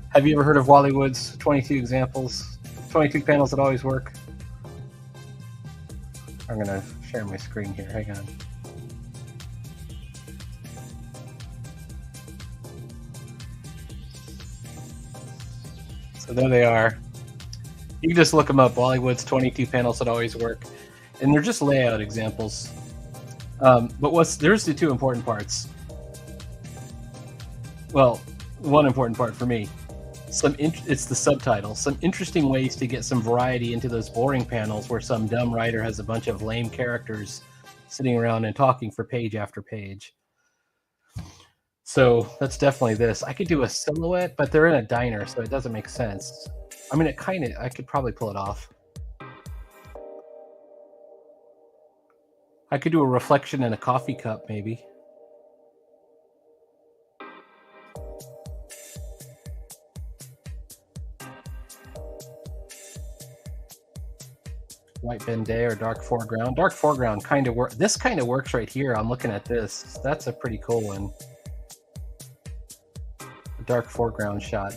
B: have you ever heard of Wally Wood's 22 examples, 22 panels that always work? I'm gonna share my screen here, hang on. So there they are. You can just look them up, Wally Wood's 22 panels that always work. And they're just layout examples. But there's the two important parts. Well, one important part for me, it's the subtitle. Some interesting ways to get some variety into those boring panels where some dumb writer has a bunch of lame characters sitting around and talking for page after page. So that's definitely this. I could do a silhouette, but they're in a diner, so it doesn't make sense. I mean, I could probably pull it off. I could do a reflection in a coffee cup, maybe. White Benday or dark foreground. Dark foreground kind of works. This kind of works right here. I'm looking at this. That's a pretty cool one. A dark foreground shot.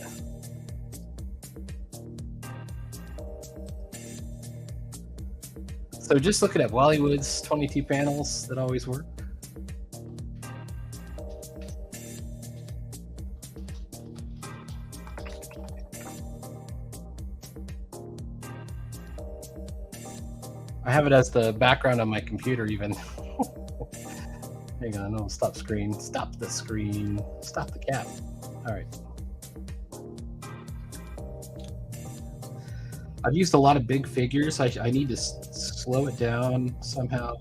B: So just looking at Wallywood's 22 panels that always work. I have it as the background on my computer even. Hang on, no, stop screen. Stop the screen. Stop the cap. All right. I've used a lot of big figures. I need to slow it down somehow.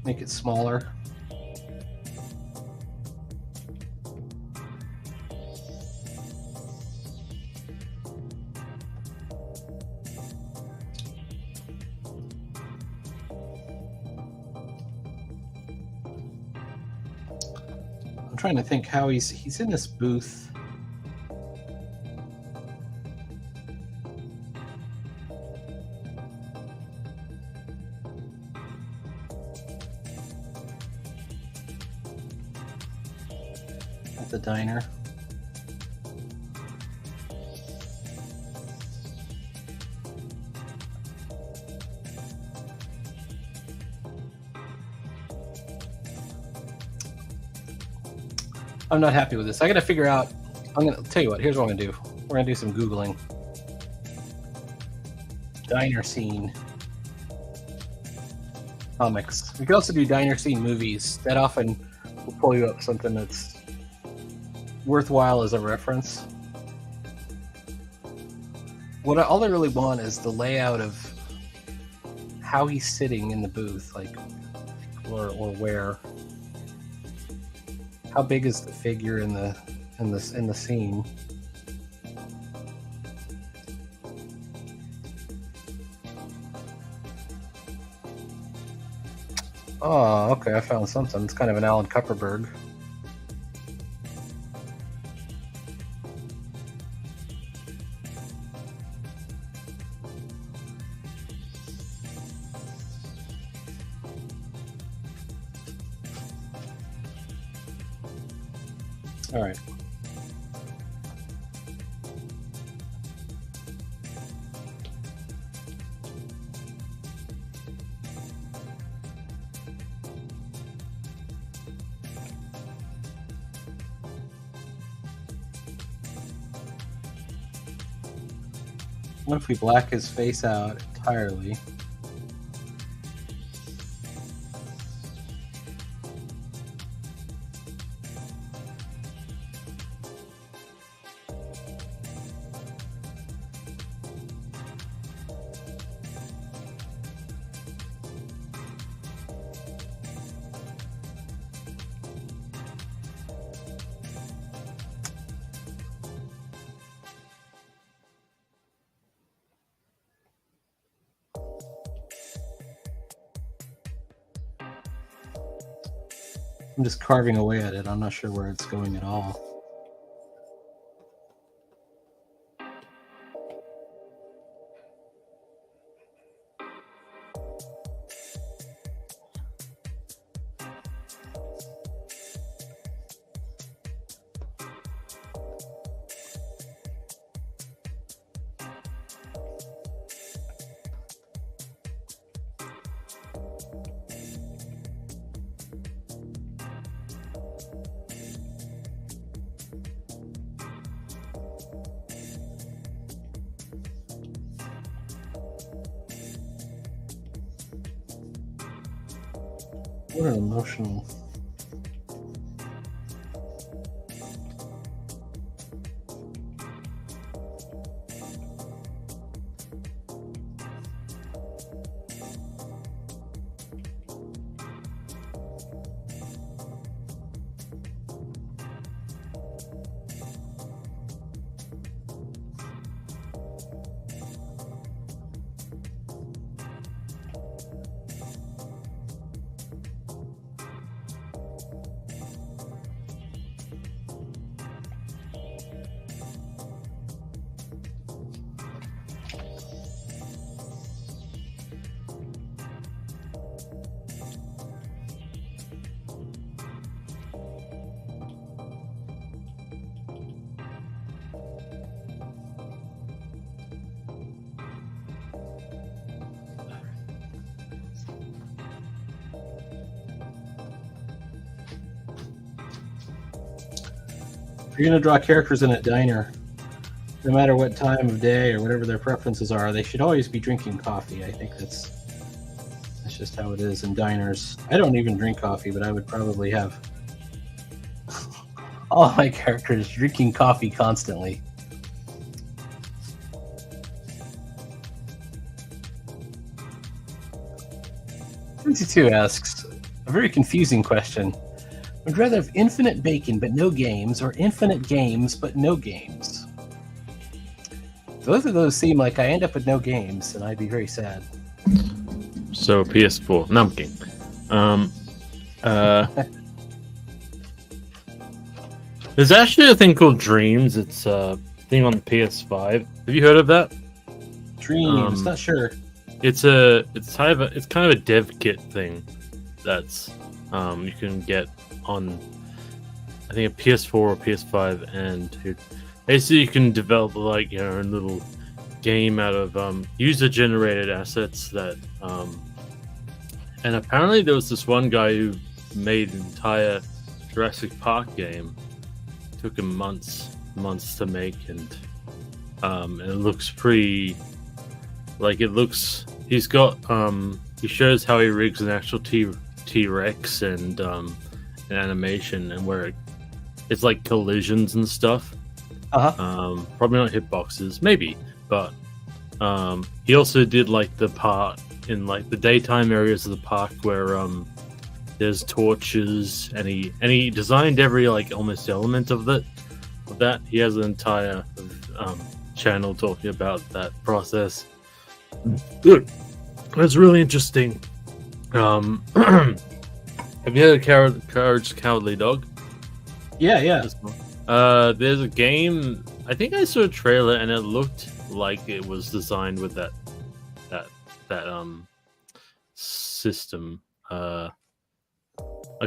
B: Make it smaller. I'm trying to think how he's in this booth. The diner. I'm not happy with this. I gotta figure out. I'm gonna tell you what. Here's what I'm gonna do. We're gonna do some Googling. Diner scene comics. We could also do diner scene movies. That often will pull you up something that's worthwhile as a reference. All I really want is the layout of how he's sitting in the booth, like, or where. How big is the figure in the scene? Oh, okay, I found something. It's kind of an Alan Kupperberg. All right. What if we black his face out entirely? I'm just carving away at it. I'm not sure where it's going at all. What an emotional. you're going to draw characters in a diner, no matter what time of day or whatever their preferences are, they should always be drinking coffee. I think that's just how it is in diners. I don't even drink coffee, but I would probably have all my characters drinking coffee constantly. Two asks a very confusing question. Would rather have infinite bacon but no games, or infinite games but no games? Both of those seem like I end up with no games, and I'd be very sad.
C: So PS4. No, I'm kidding. There's actually a thing called Dreams. It's a thing on the PS5. Have you heard of that?
B: Dreams, not sure.
C: It's kind of a dev kit thing that's you can get on, I think, a PS4 or PS5, and basically you can develop like your own little game out of user generated assets that and apparently there was this one guy who made an entire Jurassic Park game. It took him months to make, and it looks pretty like it looks. He's got he shows how he rigs an actual T-Rex and an animation, and where it's like collisions and stuff. Probably not hitboxes, maybe, but he also did like the part in like the daytime areas of the park where there's torches, and he designed every like almost element of that. He has an entire channel talking about that process. Good. That's really interesting. Have you heard of Courage the Cowardly Dog?
B: Yeah.
C: There's a game. I think I saw a trailer, and it looked like it was designed with that system. I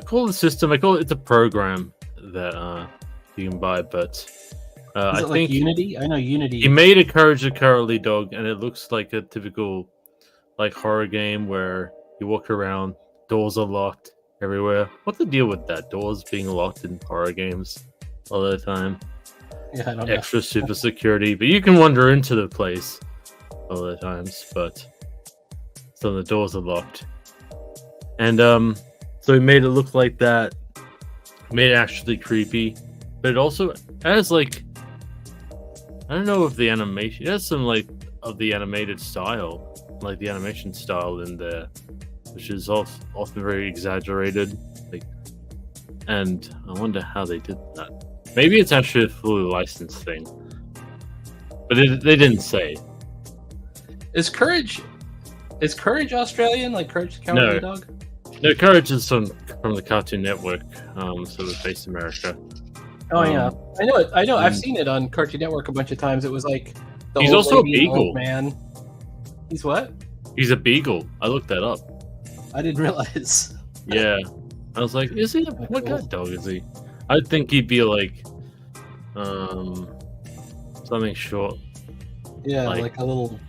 C: call it a system. I call it's a program that you can buy, but I think
B: like Unity. I know Unity.
C: He made a Courage the Cowardly Dog, and it looks like a typical like horror game where you walk around, doors are locked everywhere. What's the deal with that? Doors being locked in horror games all the time.
B: Yeah, I don't know.
C: Extra super security, but you can wander into the place all the times, but so the doors are locked. And so he made it look like that, made it actually creepy, but it also has like, I don't know if the animation, it has some like of the animated style, like the animation style in there, which is often very exaggerated, like, and I wonder how they did that. Maybe it's actually a fully licensed thing, but they didn't say.
B: Is Courage Australian, like Courage the Cowardly Dog?
C: No, Courage is from the Cartoon Network, sort of based in America.
B: Oh yeah, I know it. I know. I've seen it on Cartoon Network a bunch of times. It was like
C: he's
B: old
C: also
B: lady,
C: a beagle,
B: old man. He's what?
C: He's a beagle. I looked that up.
B: I didn't realize.
C: Yeah, I was like, is he? What kind of dog is he? I'd think he'd be like, something short.
B: Yeah, like a little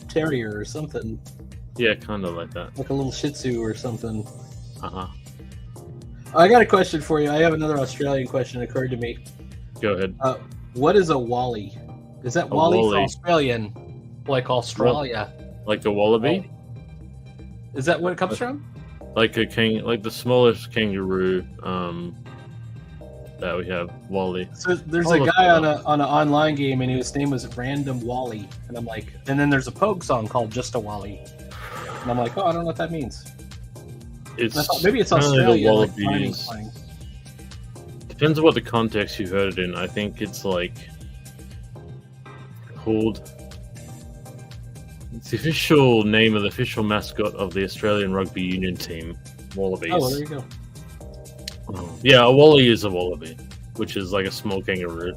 B: terrier or something.
C: Yeah, kind of like that.
B: Like a little Shih Tzu or something.
C: Uh-huh.
B: I got a question for you. I have another Australian question that occurred to me.
C: Go ahead.
B: What is a wally? Is that wally for Australian? Like Australia?
C: Like a wallaby?
B: Is that what it comes from?
C: Like like the smallest kangaroo that we have, Wally.
B: So there's a guy on an online game, and his name was Random Wally, and I'm like, and then there's a Pogue song called Just a Wally, and I'm like, oh, I don't know what that means. I thought maybe it's Australian. Like
C: depends on what the context you heard it in. I think it's like called. It's the official name of the official mascot of the Australian Rugby Union team, Wallabies.
B: Oh, well, there you go.
C: Yeah, a wally is a wallaby, which is like a small kangaroo.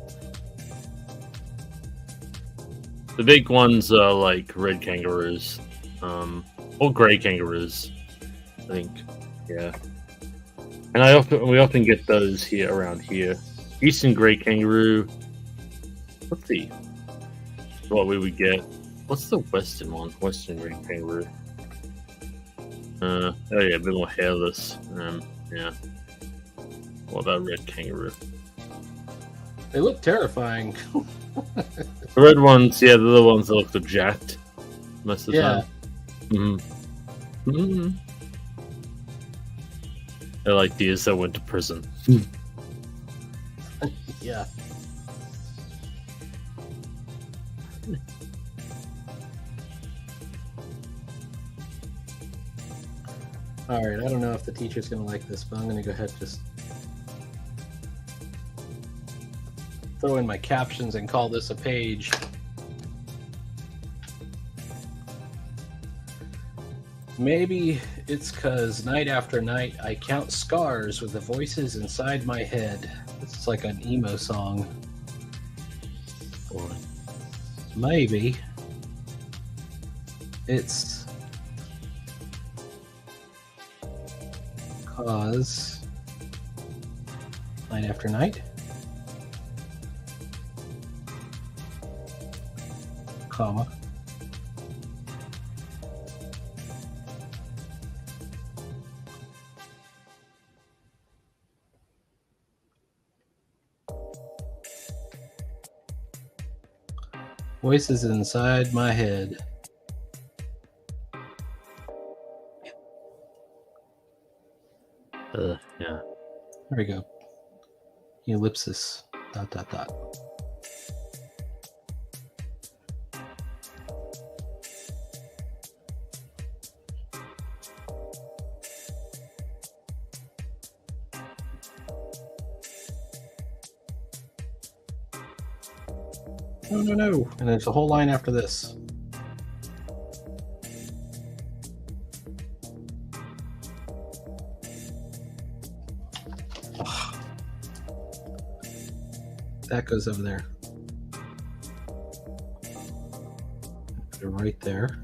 C: The big ones are like red kangaroos, or grey kangaroos, I think. Yeah, and we often get those here around here. Eastern grey kangaroo. Let's see what we would get. What's the western one? Western grey kangaroo. Oh yeah, a bit more hairless. Yeah. What about red kangaroo?
B: They look terrifying.
C: The red ones, yeah, they're the ones that look jacked most of the
B: Yeah.
C: time. Mm-hmm. Mm-hmm. They're like deers that went to prison.
B: Yeah. All right, I don't know if the teacher's going to like this, but I'm going to go ahead and just throw in my captions and call this a page. Maybe it's because night after night I count scars with the voices inside my head. This is like an emo song. Or maybe it's cause night after night, comma, voices inside my head.
C: Yeah.
B: There we go. Ellipsis. ... No. And there's a whole line after this. Ugh. That goes over there. Put it right there.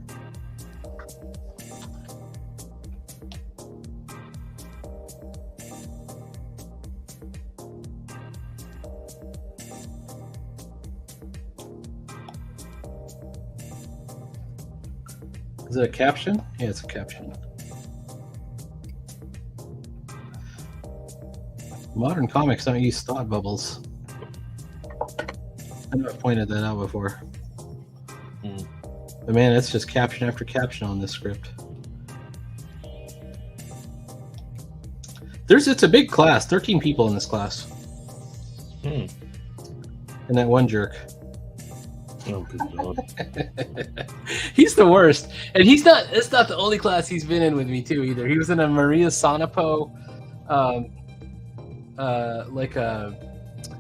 B: Is it a caption? Yeah, it's a caption. Modern comics don't use thought bubbles. I know I've pointed that out before. But man, it's just caption after caption on this script. It's a big class, 13 people in this class. And that one jerk.
C: Oh, good God.
B: He's the worst. And it's not the only class he's been in with me too either. He was in a Maria Sonapo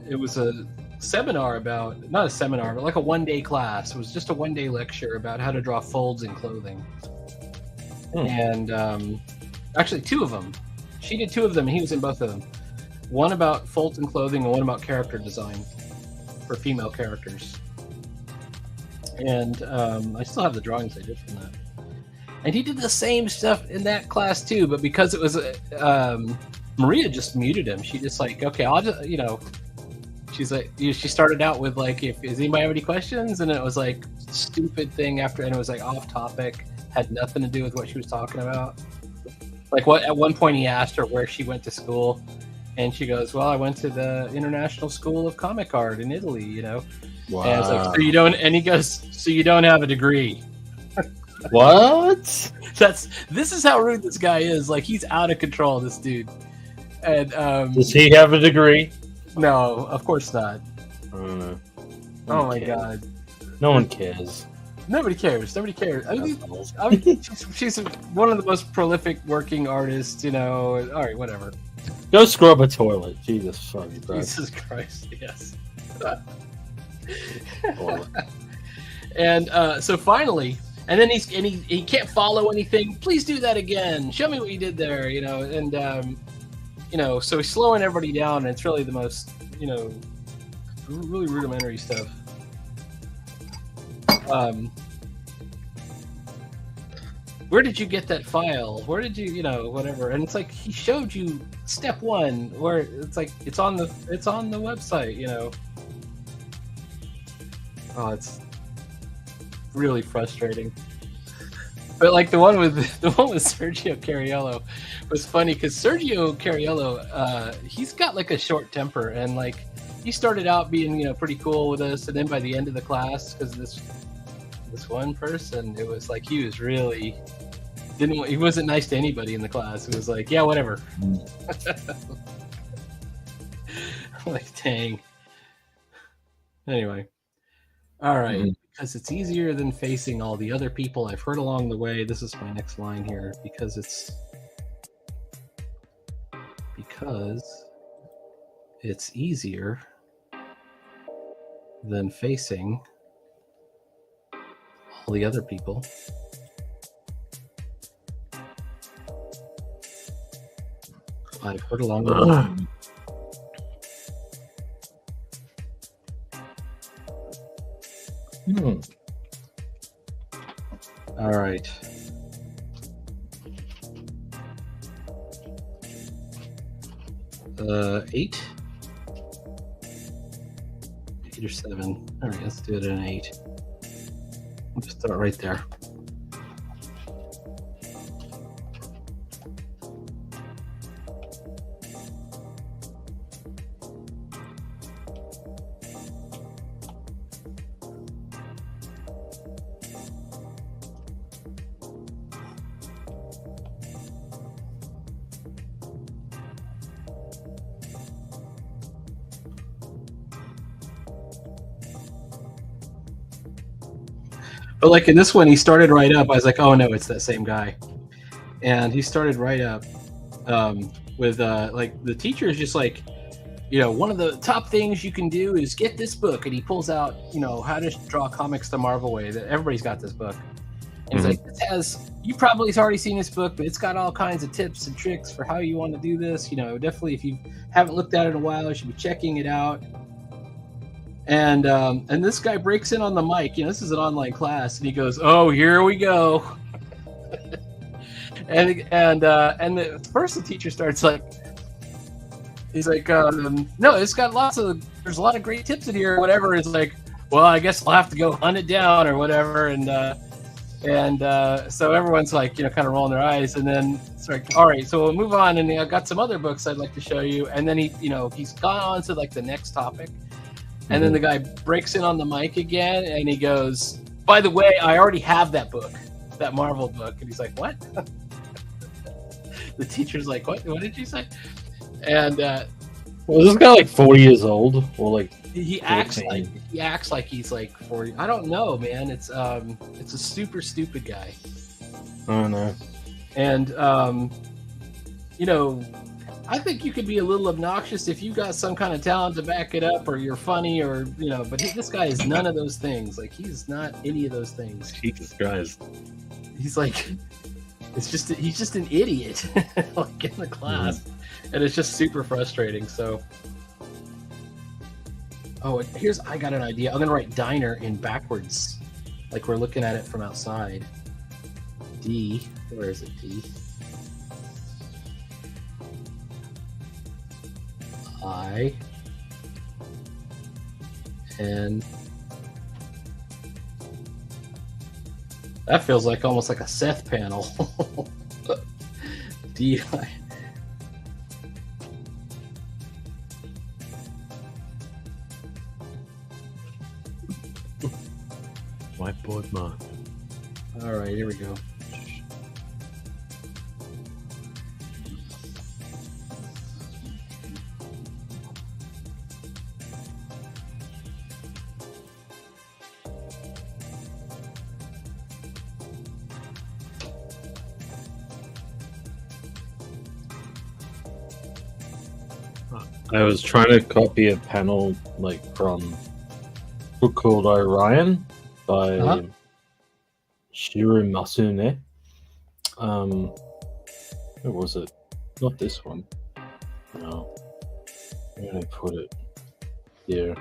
B: it was a seminar about, not a seminar, but like a one-day class. It was just a one-day lecture about how to draw folds in clothing. And actually two of them. She did two of them and he was in both of them. One about folds in clothing and one about character design for female characters. And I still have the drawings I did from that. And he did the same stuff in that class too, but because it was Maria just muted him. She just like, okay, I'll just, she's like, she started out with like, is anybody have any questions? And it was like stupid thing after, and it was like off topic, had nothing to do with what she was talking about. Like at one point he asked her where she went to school, and she goes, well, I went to the International School of Comic Art in Italy,
C: Wow.
B: And I was like, so you don't, and he goes, so you don't have a degree.
C: What?
B: This is how rude this guy is. Like, he's out of control, this dude. And
C: Does he have a degree?
B: no, of course not.
C: I don't know.
B: Oh my god.
C: No one cares.
B: Nobody cares. I mean, she's one of the most prolific working artists, all right, whatever.
C: Go scrub a toilet. Jesus fucking Christ.
B: Jesus Christ, yes.
C: Toilet.
B: And so finally, and then he can't follow anything. Please do that again. Show me what you did there, and so he's slowing everybody down, and it's really the most, really rudimentary stuff. Where did you get that file? Where did you, whatever? And it's like he showed you step one, where it's like it's on the website, Oh, it's really frustrating. But like the one with Sergio Cariello was funny because Sergio Cariello, he's got like a short temper, and like he started out being, pretty cool with us, and then by the end of the class, because this one person, it was like he was really he wasn't nice to anybody in the class. It was like, yeah, whatever. Like, dang. Anyway, all right. Because it's easier than facing all the other people I've heard along the way. This is my next line here. Because it's easier than facing all the other people. I've heard along the way. All right. Eight or 7. All right, let's do it at an 8. We'll just start right there. But like in this one, he started right up. I was like, oh no, it's that same guy. And he started right up with like the teacher is just like, one of the top things you can do is get this book. And he pulls out, How to Draw Comics the Marvel Way. That everybody's got this book. And it's like, you probably have already seen this book, but it's got all kinds of tips and tricks for how you want to do this. Definitely if you haven't looked at it in a while, you should be checking it out. And this guy breaks in on the mic. This is an online class, and he goes, "Oh, here we go." and first the teacher starts like, he's like, "No, it's got there's a lot of great tips in here, or whatever." It's like, well, I guess I'll have to go hunt it down or whatever. And so everyone's like, kind of rolling their eyes, and then it's like, all right, so we'll move on. And I've got some other books I'd like to show you. And then he's gone on to like the next topic. And then the guy breaks in on the mic again, and he goes, "By the way, I already have that book, that Marvel book." And he's like, "What?" The teacher's like, "What? What did you say?" And
C: was this guy like 40 years old, or like
B: he acts like he's like 40. I don't know, man. It's a super stupid guy.
C: Oh no.
B: And I think you could be a little obnoxious if you got some kind of talent to back it up, or you're funny, or but this guy is none of those things. Like, he's not any of those things.
C: Jesus Christ.
B: He's like, he's just an idiot, like in the class, and it's just super frustrating. So, I got an idea. I'm gonna write diner in backwards, like we're looking at it from outside. D, where is it? D. I and that feels like almost like a Seth panel. D-I.
C: Whiteboard mark.
B: All right, here we go.
C: I was trying to copy a panel like from a book called Orion by Shiru Masune. Where was it? Not this one. No. Where did I put it? Here.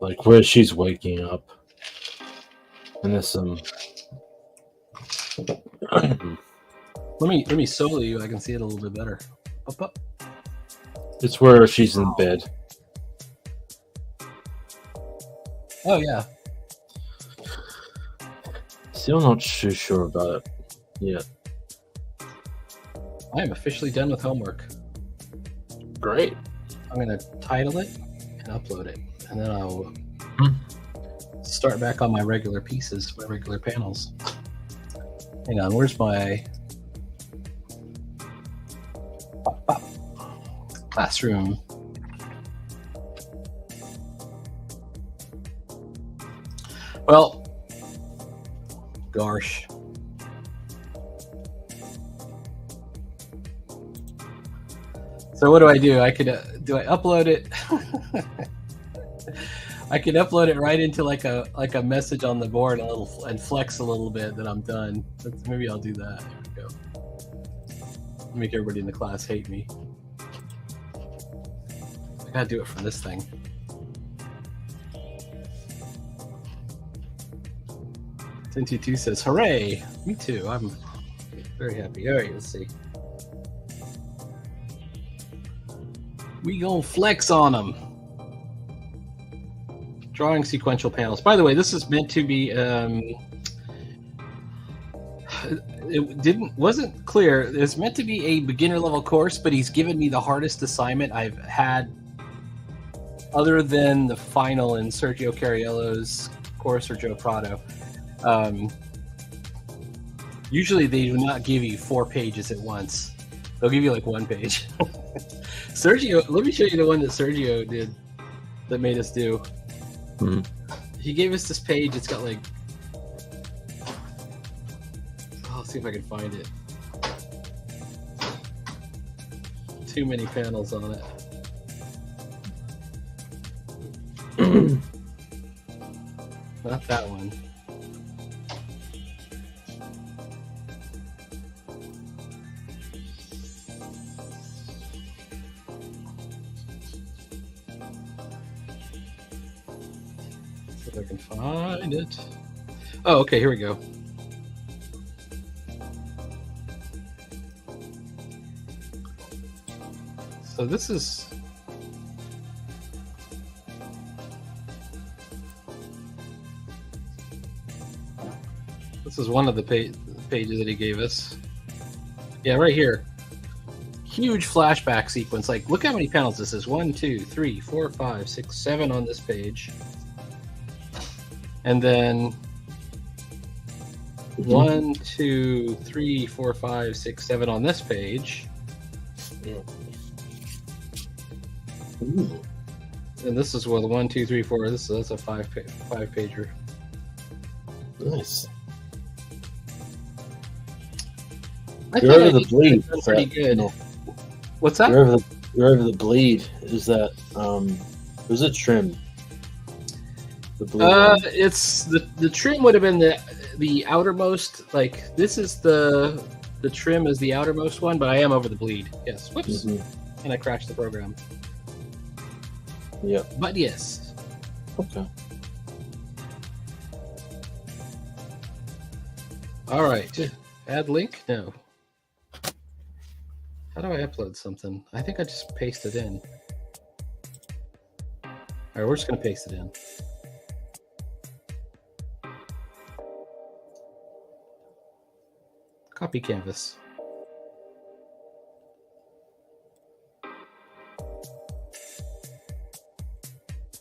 C: Like where she's waking up. And there's some
B: let me solo you. I can see it a little bit better. Up.
C: It's where she's in bed.
B: Oh yeah.
C: Still not too sure about it yet.
B: I am officially done with homework.
C: Great.
B: I'm going to title it and upload it. And then I'll start back on my regular pieces, my regular panels. Hang on, where's my classroom? Well, gosh. So what do? I could do I upload it? I could upload it right into like a message on the board and flex a little bit that I'm done. Maybe I'll do that. There we go. Make everybody in the class hate me. I gotta do it from this thing. 1022 says, "Hooray! Me too. I'm very happy." All right, let's see. We gonna flex on them. Drawing sequential panels. By the way, this is meant to be. It wasn't clear. It's meant to be a beginner level course, but he's given me the hardest assignment I've had, other than the final in Sergio Cariello's course or Joe Prado. Usually they do not give you 4 pages at once. They'll give you like 1 page. Sergio, let me show you the one that Sergio did that made us do. He gave us this page. It's got like, I'll see if I can find it. Too many panels on it. Not that one. If I can find it. Oh, okay, here we go. So this is one of the pages that he gave us. Yeah, right here. Huge flashback sequence. Like, look how many panels this is. 1, 2, 3, 4, 5, 6, 7 on this page. And then 1, 2, 3, 4, 5, 6, 7 on this page.
C: Ooh.
B: And this is what 1, 2, 3, 4. That's a five pager.
C: Nice.
B: I
C: You're
B: thought
C: over the bleed.
B: That's pretty good.
C: No.
B: What's that?
C: You're over the bleed. Is that was it trim? The bleed.
B: It's the trim would have been the outermost. Like, this is the trim is the outermost one, but I am over the bleed. Yes. Whoops. And I crashed the program.
C: Yep.
B: But yes.
C: Okay.
B: All right. Add link? No. How do I upload something? I think I just paste it in. All right, we're just going to paste it in. Copy canvas.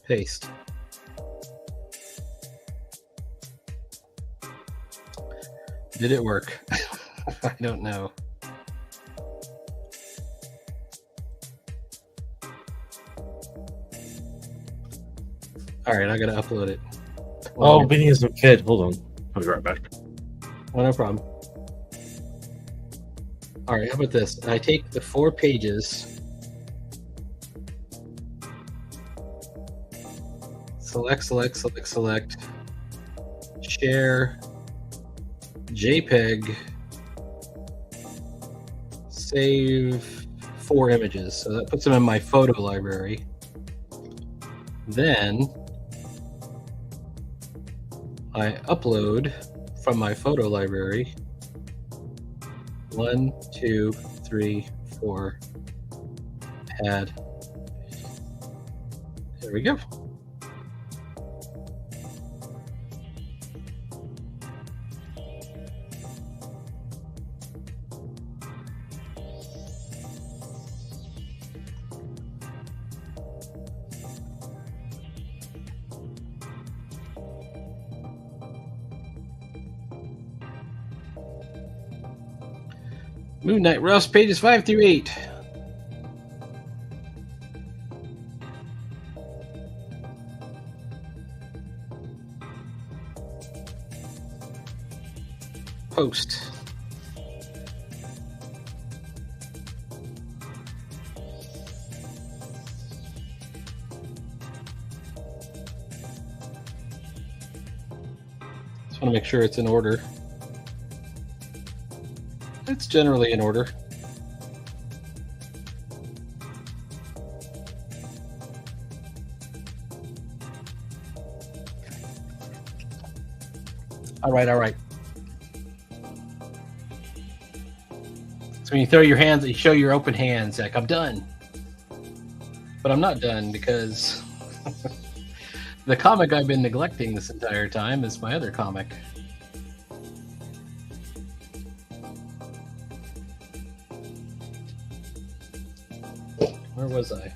B: Paste. Did it work? I don't know. All right, I gotta upload it.
C: Oh, Benny is a kid. Hold on. I'll be right back.
B: Oh, no problem. All right, how about this? I take the 4 pages, select, share, JPEG, save 4 images. So that puts them in my photo library. Then I upload from my photo library 1, 2, 3, 4, add. There we go. Moon Knight Rust, pages 5 through 8. Post. Just want to make sure it's in order. It's generally in order. All right. So when you throw your hands, you show your open hands, like, I'm done. But I'm not done, because the comic I've been neglecting this entire time is my other comic. Where was I?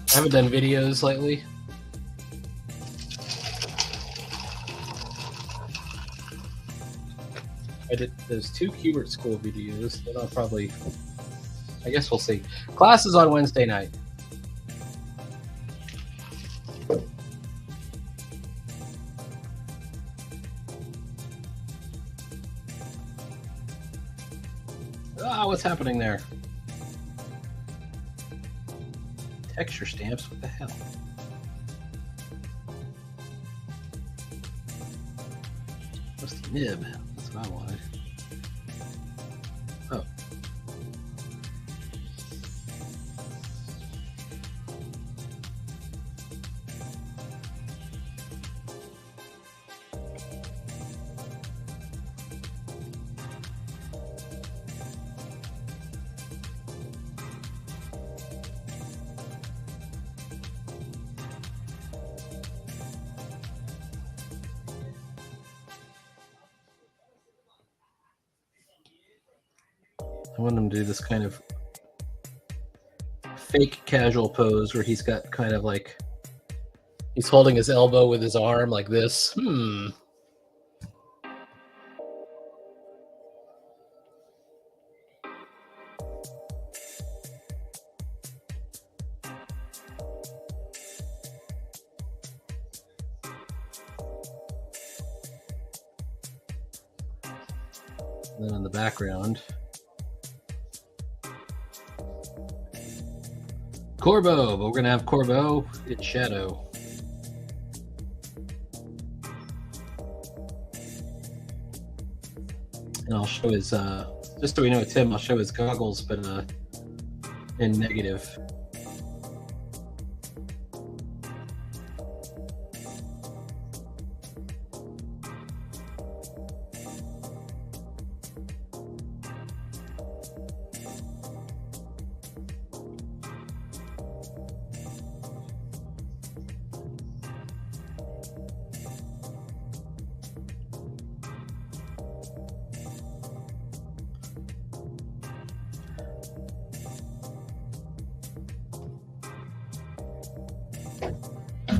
B: I haven't done videos lately. I did those 2 Hubert School videos. Then I'll probably, I guess we'll see. Class is on Wednesday night. What's happening there? Texture stamps? What the hell? What's the nib? That's what I wanted. Oh. I want him to do this kind of fake casual pose where he's got kind of like, he's holding his elbow with his arm like this. And then in the background, Corbo, but we're going to have Corbo in shadow. And I'll show his, just so we know it's him, I'll show his goggles, but in negative.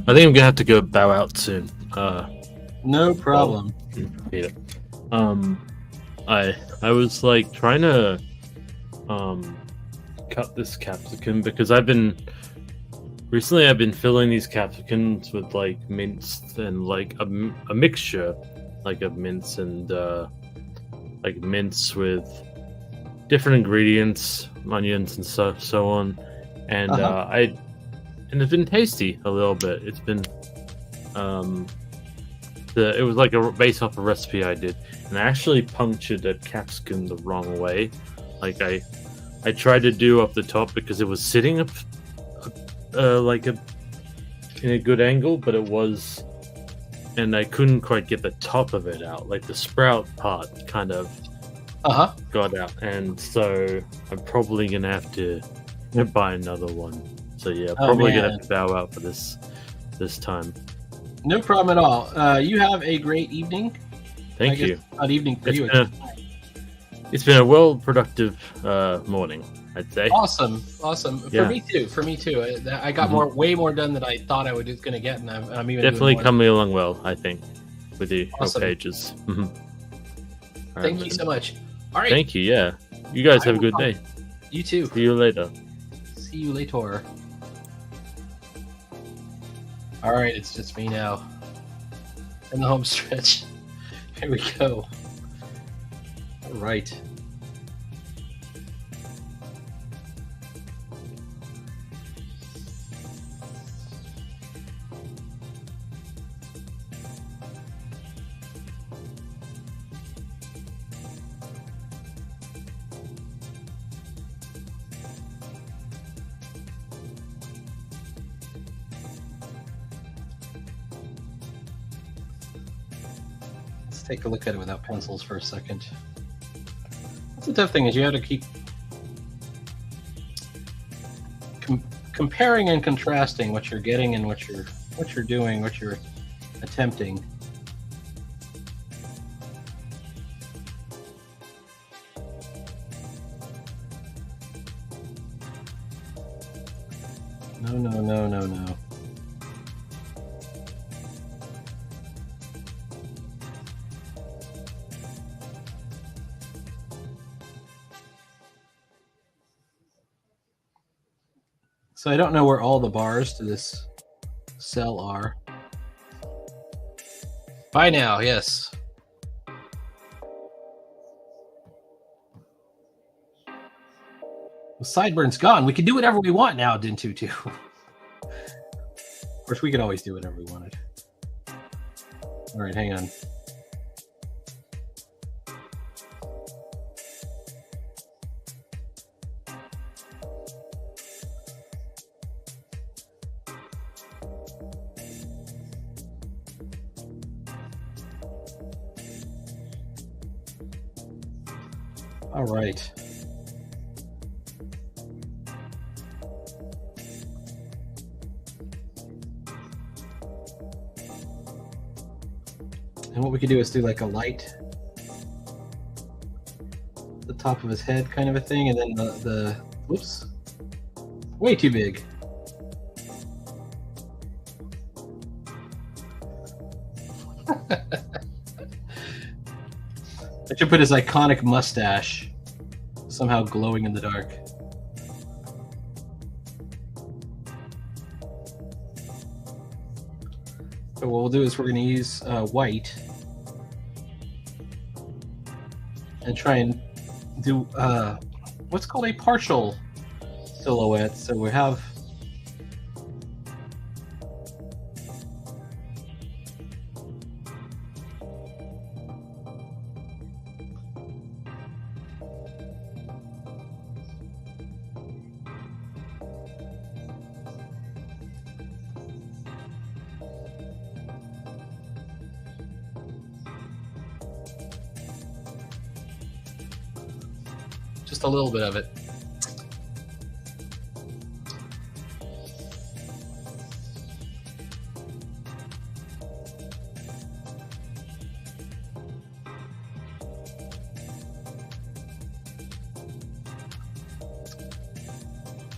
C: I think I'm gonna have to go bow out soon.
B: No problem.
C: Yeah. I was like trying to cut this capsicum because I've been filling these capsicums with like mince and like a mixture like of mince and like mince with different ingredients, onions and so on, and and it's been tasty a little bit. It's been it was like based off a recipe I did, and I actually punctured a capsicum the wrong way. Like I tried to do up the top because it was sitting up like in a good angle, but it was, and I couldn't quite get the top of it out. Like the sprout part kind of got out, and so I'm probably gonna have to buy another one. So yeah, probably gonna have to bow out for this time.
B: No problem at all. You have a great evening.
C: Thank you.
B: Not evening for you.
C: It's been a well productive morning, I'd say.
B: Awesome.
C: Yeah.
B: For me too. I got way more done than I thought I was going to get, and I'm even
C: Definitely
B: doing more.
C: coming along well, I think, with your
B: Awesome.
C: pages. Mhm. All
B: Thank
C: right,
B: you so much. All right.
C: Thank you. Yeah. You guys
B: I
C: have a
B: will
C: good day.
B: You too.
C: See you later.
B: See you later. All right, it's just me now. In the home stretch. Here we go. All right. Let's take a look at it without pencils for a second. That's the tough thing is you have to keep comparing and contrasting what you're getting and what you're doing, what you're attempting. No. So I don't know where all the bars to this cell are. Bye now, yes. The sideburn's gone. We can do whatever we want now, Din22. Of course, we could always do whatever we wanted. All right, hang on. All right. And what we could do is do like a light at the top of his head kind of a thing, and then the whoops, way too big. I should put his iconic mustache somehow glowing in the dark. So what we'll do is we're going to use white and try and do what's called a partial silhouette. So we have just a little bit of it.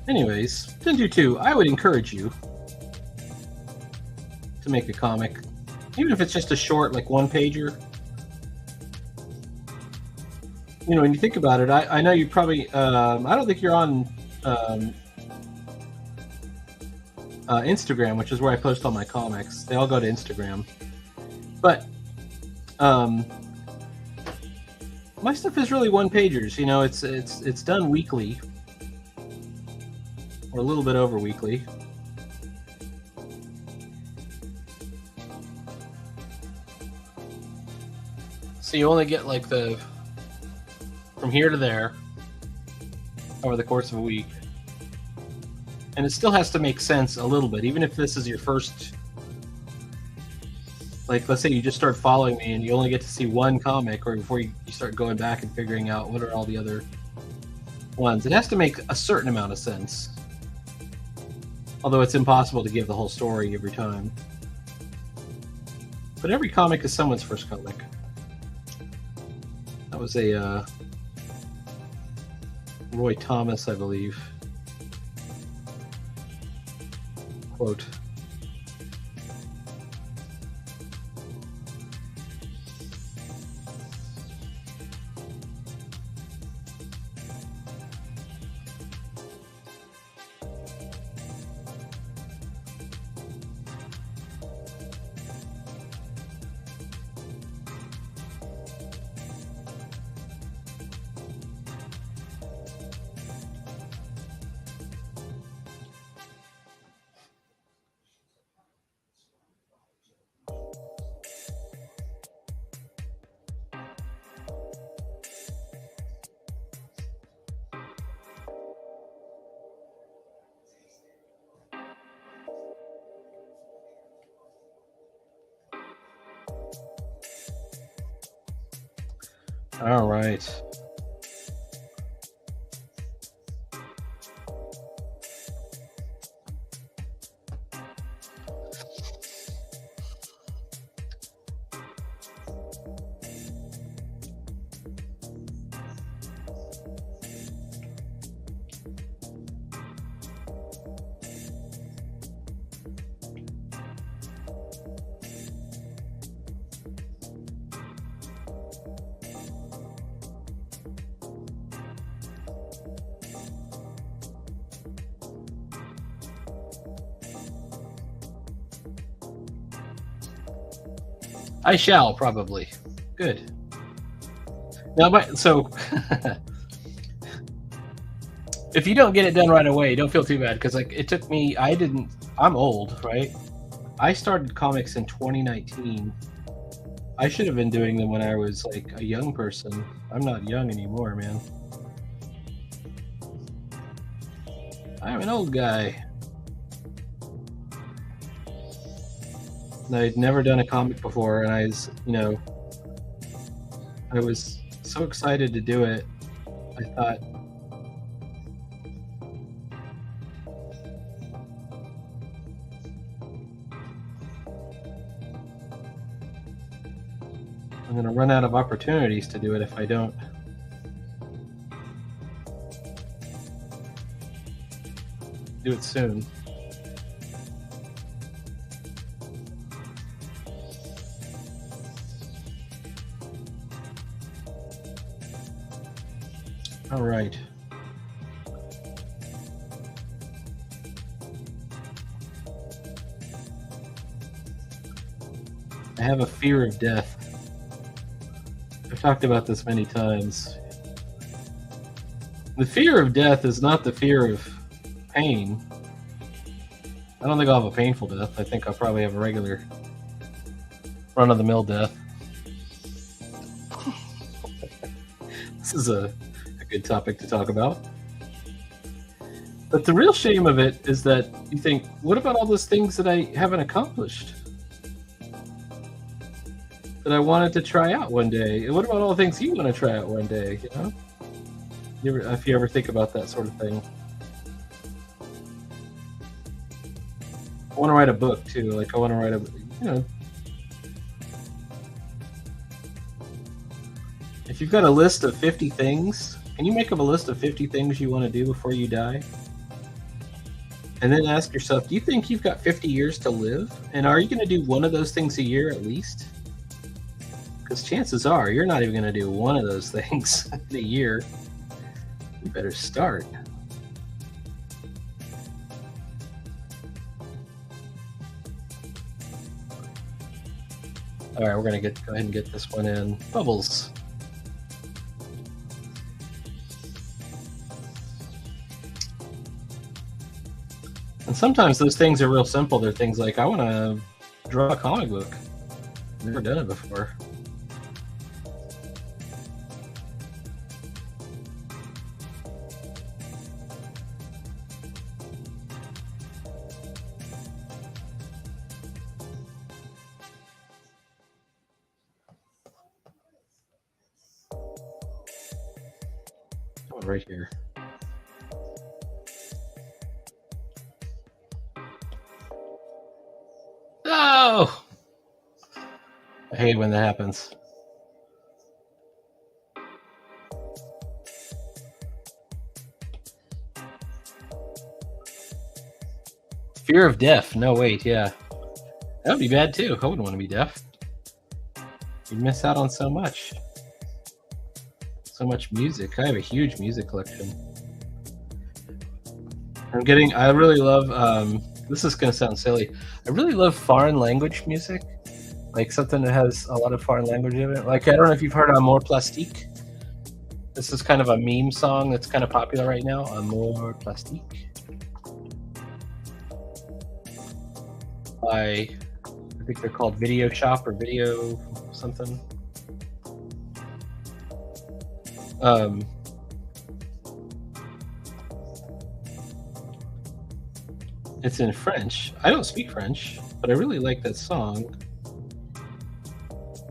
B: Anyways, Din22, I would encourage you to make a comic, even if it's just a short, like one-pager. You know, when you think about it, I know you probably, I don't think you're on Instagram, which is where I post all my comics. They all go to Instagram. But my stuff is really one-pagers. You know, it's done weekly, or a little bit over weekly. So you only get like the from here to there over the course of a week. And it still has to make sense a little bit, even if this is your first, like, let's say you just start following me and you only get to see one comic, or before you start going back and figuring out what are all the other ones. It has to make a certain amount of sense. Although it's impossible to give the whole story every time. But every comic is someone's first comic. That was a Roy Thomas, I believe. Quote. All right. I shall probably. Good. Now, so if you don't get it done right away, don't feel too bad because like it took me. I'm old, right? I started comics in 2019. I should have been doing them when I was like a young person. I'm not young anymore, man. I'm an old guy. I'd never done a comic before, and I was so excited to do it. I thought, I'm going to run out of opportunities to do it if I don't. Do it soon. All right. I have a fear of death. I've talked about this many times. The fear of death is not the fear of pain. I don't think I'll have a painful death. I think I'll probably have a regular run-of-the-mill death. This is a good topic to talk about. But the real shame of it is that you think, what about all those things that I haven't accomplished? That I wanted to try out one day? What about all the things you want to try out one day, you know? If you ever think about that sort of thing. I want to write a book too. Like I want to write if you've got a list of 50 things, can you make up a list of 50 things you want to do before you die? And then ask yourself, do you think you've got 50 years to live? And are you going to do one of those things a year at least? Because chances are you're not even going to do one of those things in a year. You better start. All right, we're going to go ahead and get this one in. Bubbles. And sometimes those things are real simple. They're things like, I want to draw a comic book. I've never done it before. Oh, right here. Oh! I hate when that happens. Fear of deaf. No, wait, yeah. That would be bad too. I wouldn't want to be deaf. You'd miss out on so much. So much music. I have a huge music collection. I really love, this is going to sound silly. I really love foreign language music. Like something that has a lot of foreign language in it. Like, I don't know if you've heard Amour Plastique. This is kind of a meme song that's kind of popular right now. Amour Plastique. I think they're called Video Shop or Video something. It's in French. I don't speak French, but I really like that song.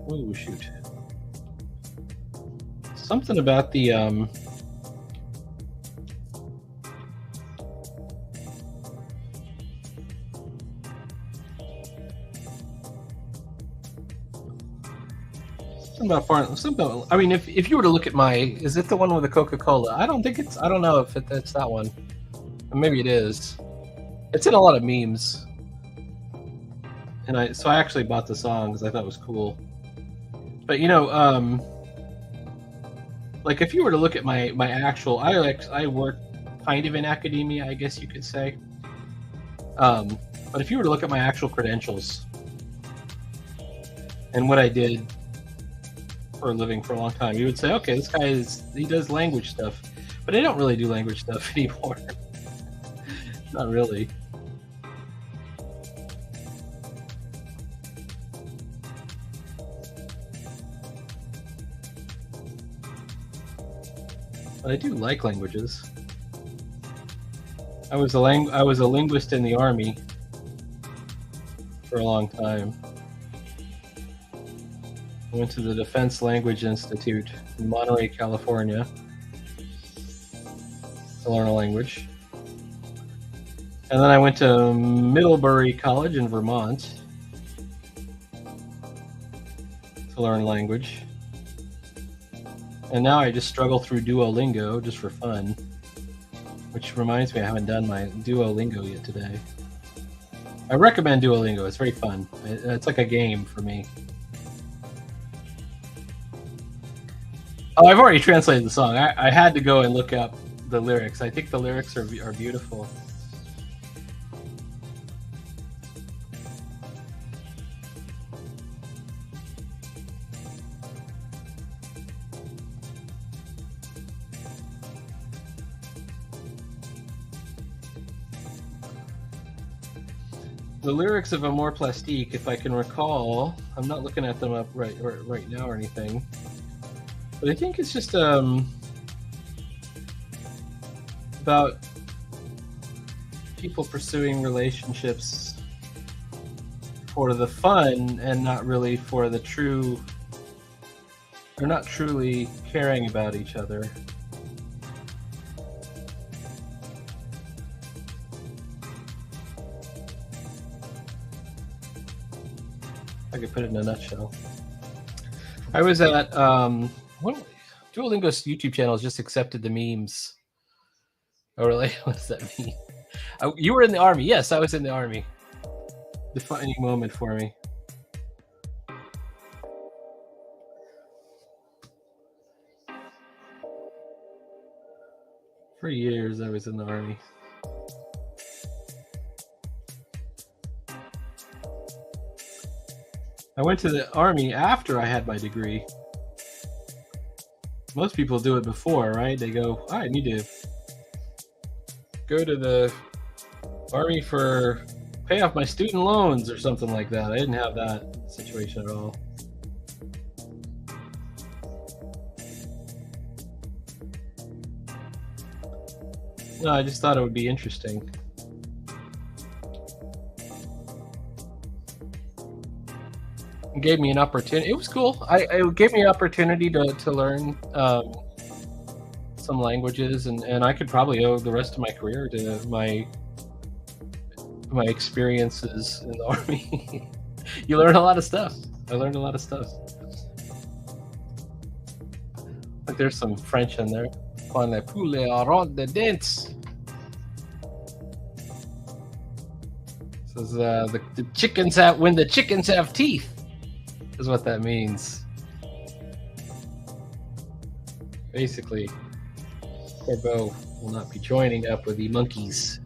B: Oh shoot! Something about the I mean, if you were to look at is it the one with the Coca-Cola? I don't know if it's that one. Maybe it is. It's in a lot of memes. And I actually bought the song because I thought it was cool. But like if you were to look at my actual, I work kind of in academia, I guess you could say. But if you were to look at my actual credentials and what I did for a living for a long time, you would say, okay, this guy he does language stuff, but I don't really do language stuff anymore. Not really. But I do like languages. I was a linguist in the Army for a long time. I went to the Defense Language Institute in Monterey, California to learn a language. And then I went to Middlebury College in Vermont to learn language. And now I just struggle through Duolingo just for fun. Which reminds me, I haven't done my Duolingo yet today. I recommend Duolingo. It's very fun. It's like a game for me. Oh, I've already translated the song. I had to go and look up the lyrics. I think the lyrics are beautiful. The lyrics of Amour Plastique, if I can recall, I'm not looking at them up right now or anything, but I think it's just about people pursuing relationships for the fun and not really for the true. They're not truly caring about each other. I could put it in a nutshell. I was at Duolingo's YouTube channel has just accepted the memes. Oh, really? What does that mean? You were in the Army. Yes, I was in the Army. Defining moment for me. For years, I was in the Army. I went to the Army after I had my degree. Most people do it before, right? They go, I need to go to the Army for pay off my student loans or something like that. I didn't have that situation at all. No, I just thought it would be interesting. It gave me an opportunity. It was cool. It gave me an opportunity to learn some languages, and I could probably owe the rest of my career to my experiences in the Army. You learn a lot of stuff. I learned a lot of stuff. Like there's some French in there. Quand les poulets auront des dents. This is the chickens have when the chickens have teeth, is what that means. Basically, Corbeau will not be joining up with the monkeys.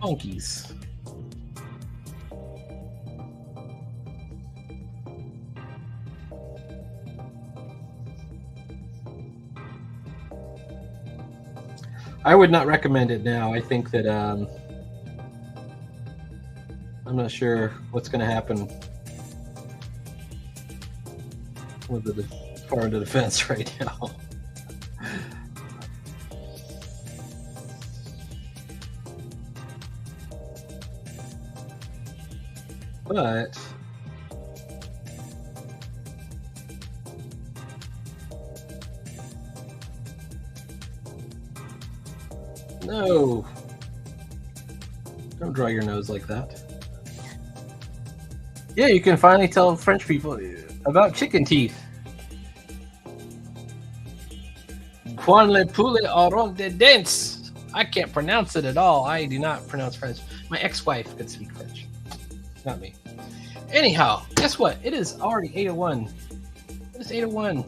B: Monkeys. I would not recommend it now. I think that I'm not sure what's going to happen with the Department of Defense right now. But no, don't draw your nose like that. Yeah, you can finally tell French people about chicken teeth. Quand les poulets auront des dents. I can't pronounce it at all. I do not pronounce French. My ex-wife could speak French. Not me. Anyhow, guess what? It is already 8:01. It is 8:01.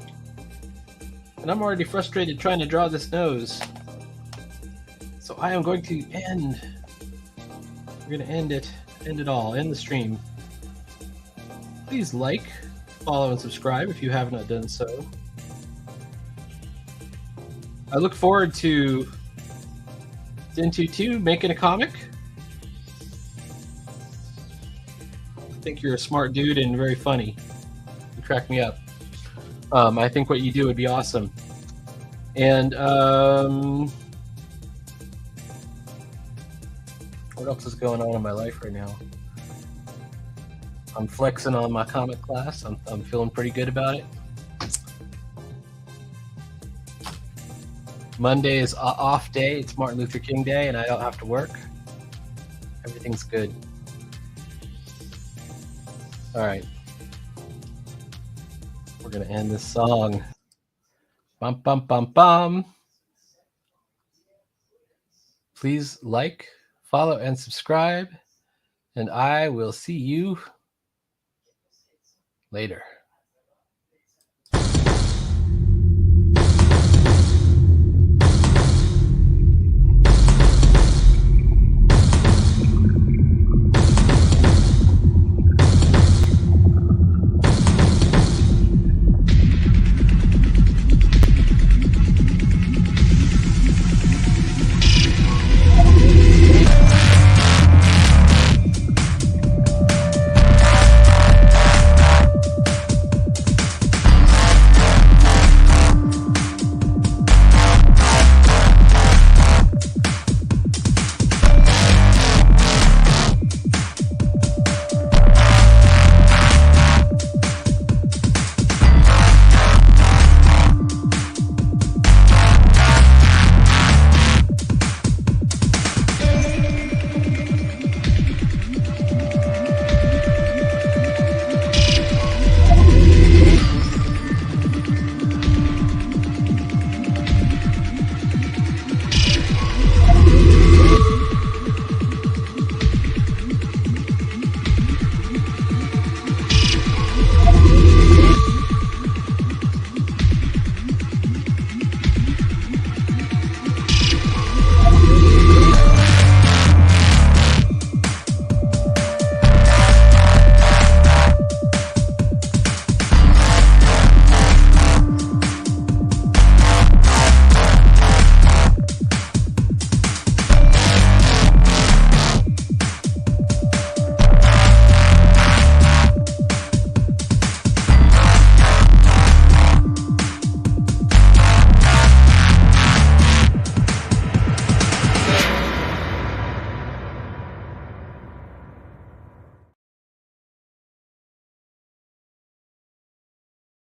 B: And I'm already frustrated trying to draw this nose. So I am going to end. We're going to end it all, end the stream. Please like, follow, and subscribe if you have not done so. I look forward to Zintu 2 making a comic. I think you're a smart dude and very funny. You crack me up. I think what you do would be awesome. And what else is going on in my life right now? I'm flexing on my comic class. I'm feeling pretty good about it. Monday is off day. It's Martin Luther King Day, and I don't have to work. Everything's good. All right. We're going to end this song. Bum, bum, bum, bum. Please like, follow, and subscribe. And I will see you later.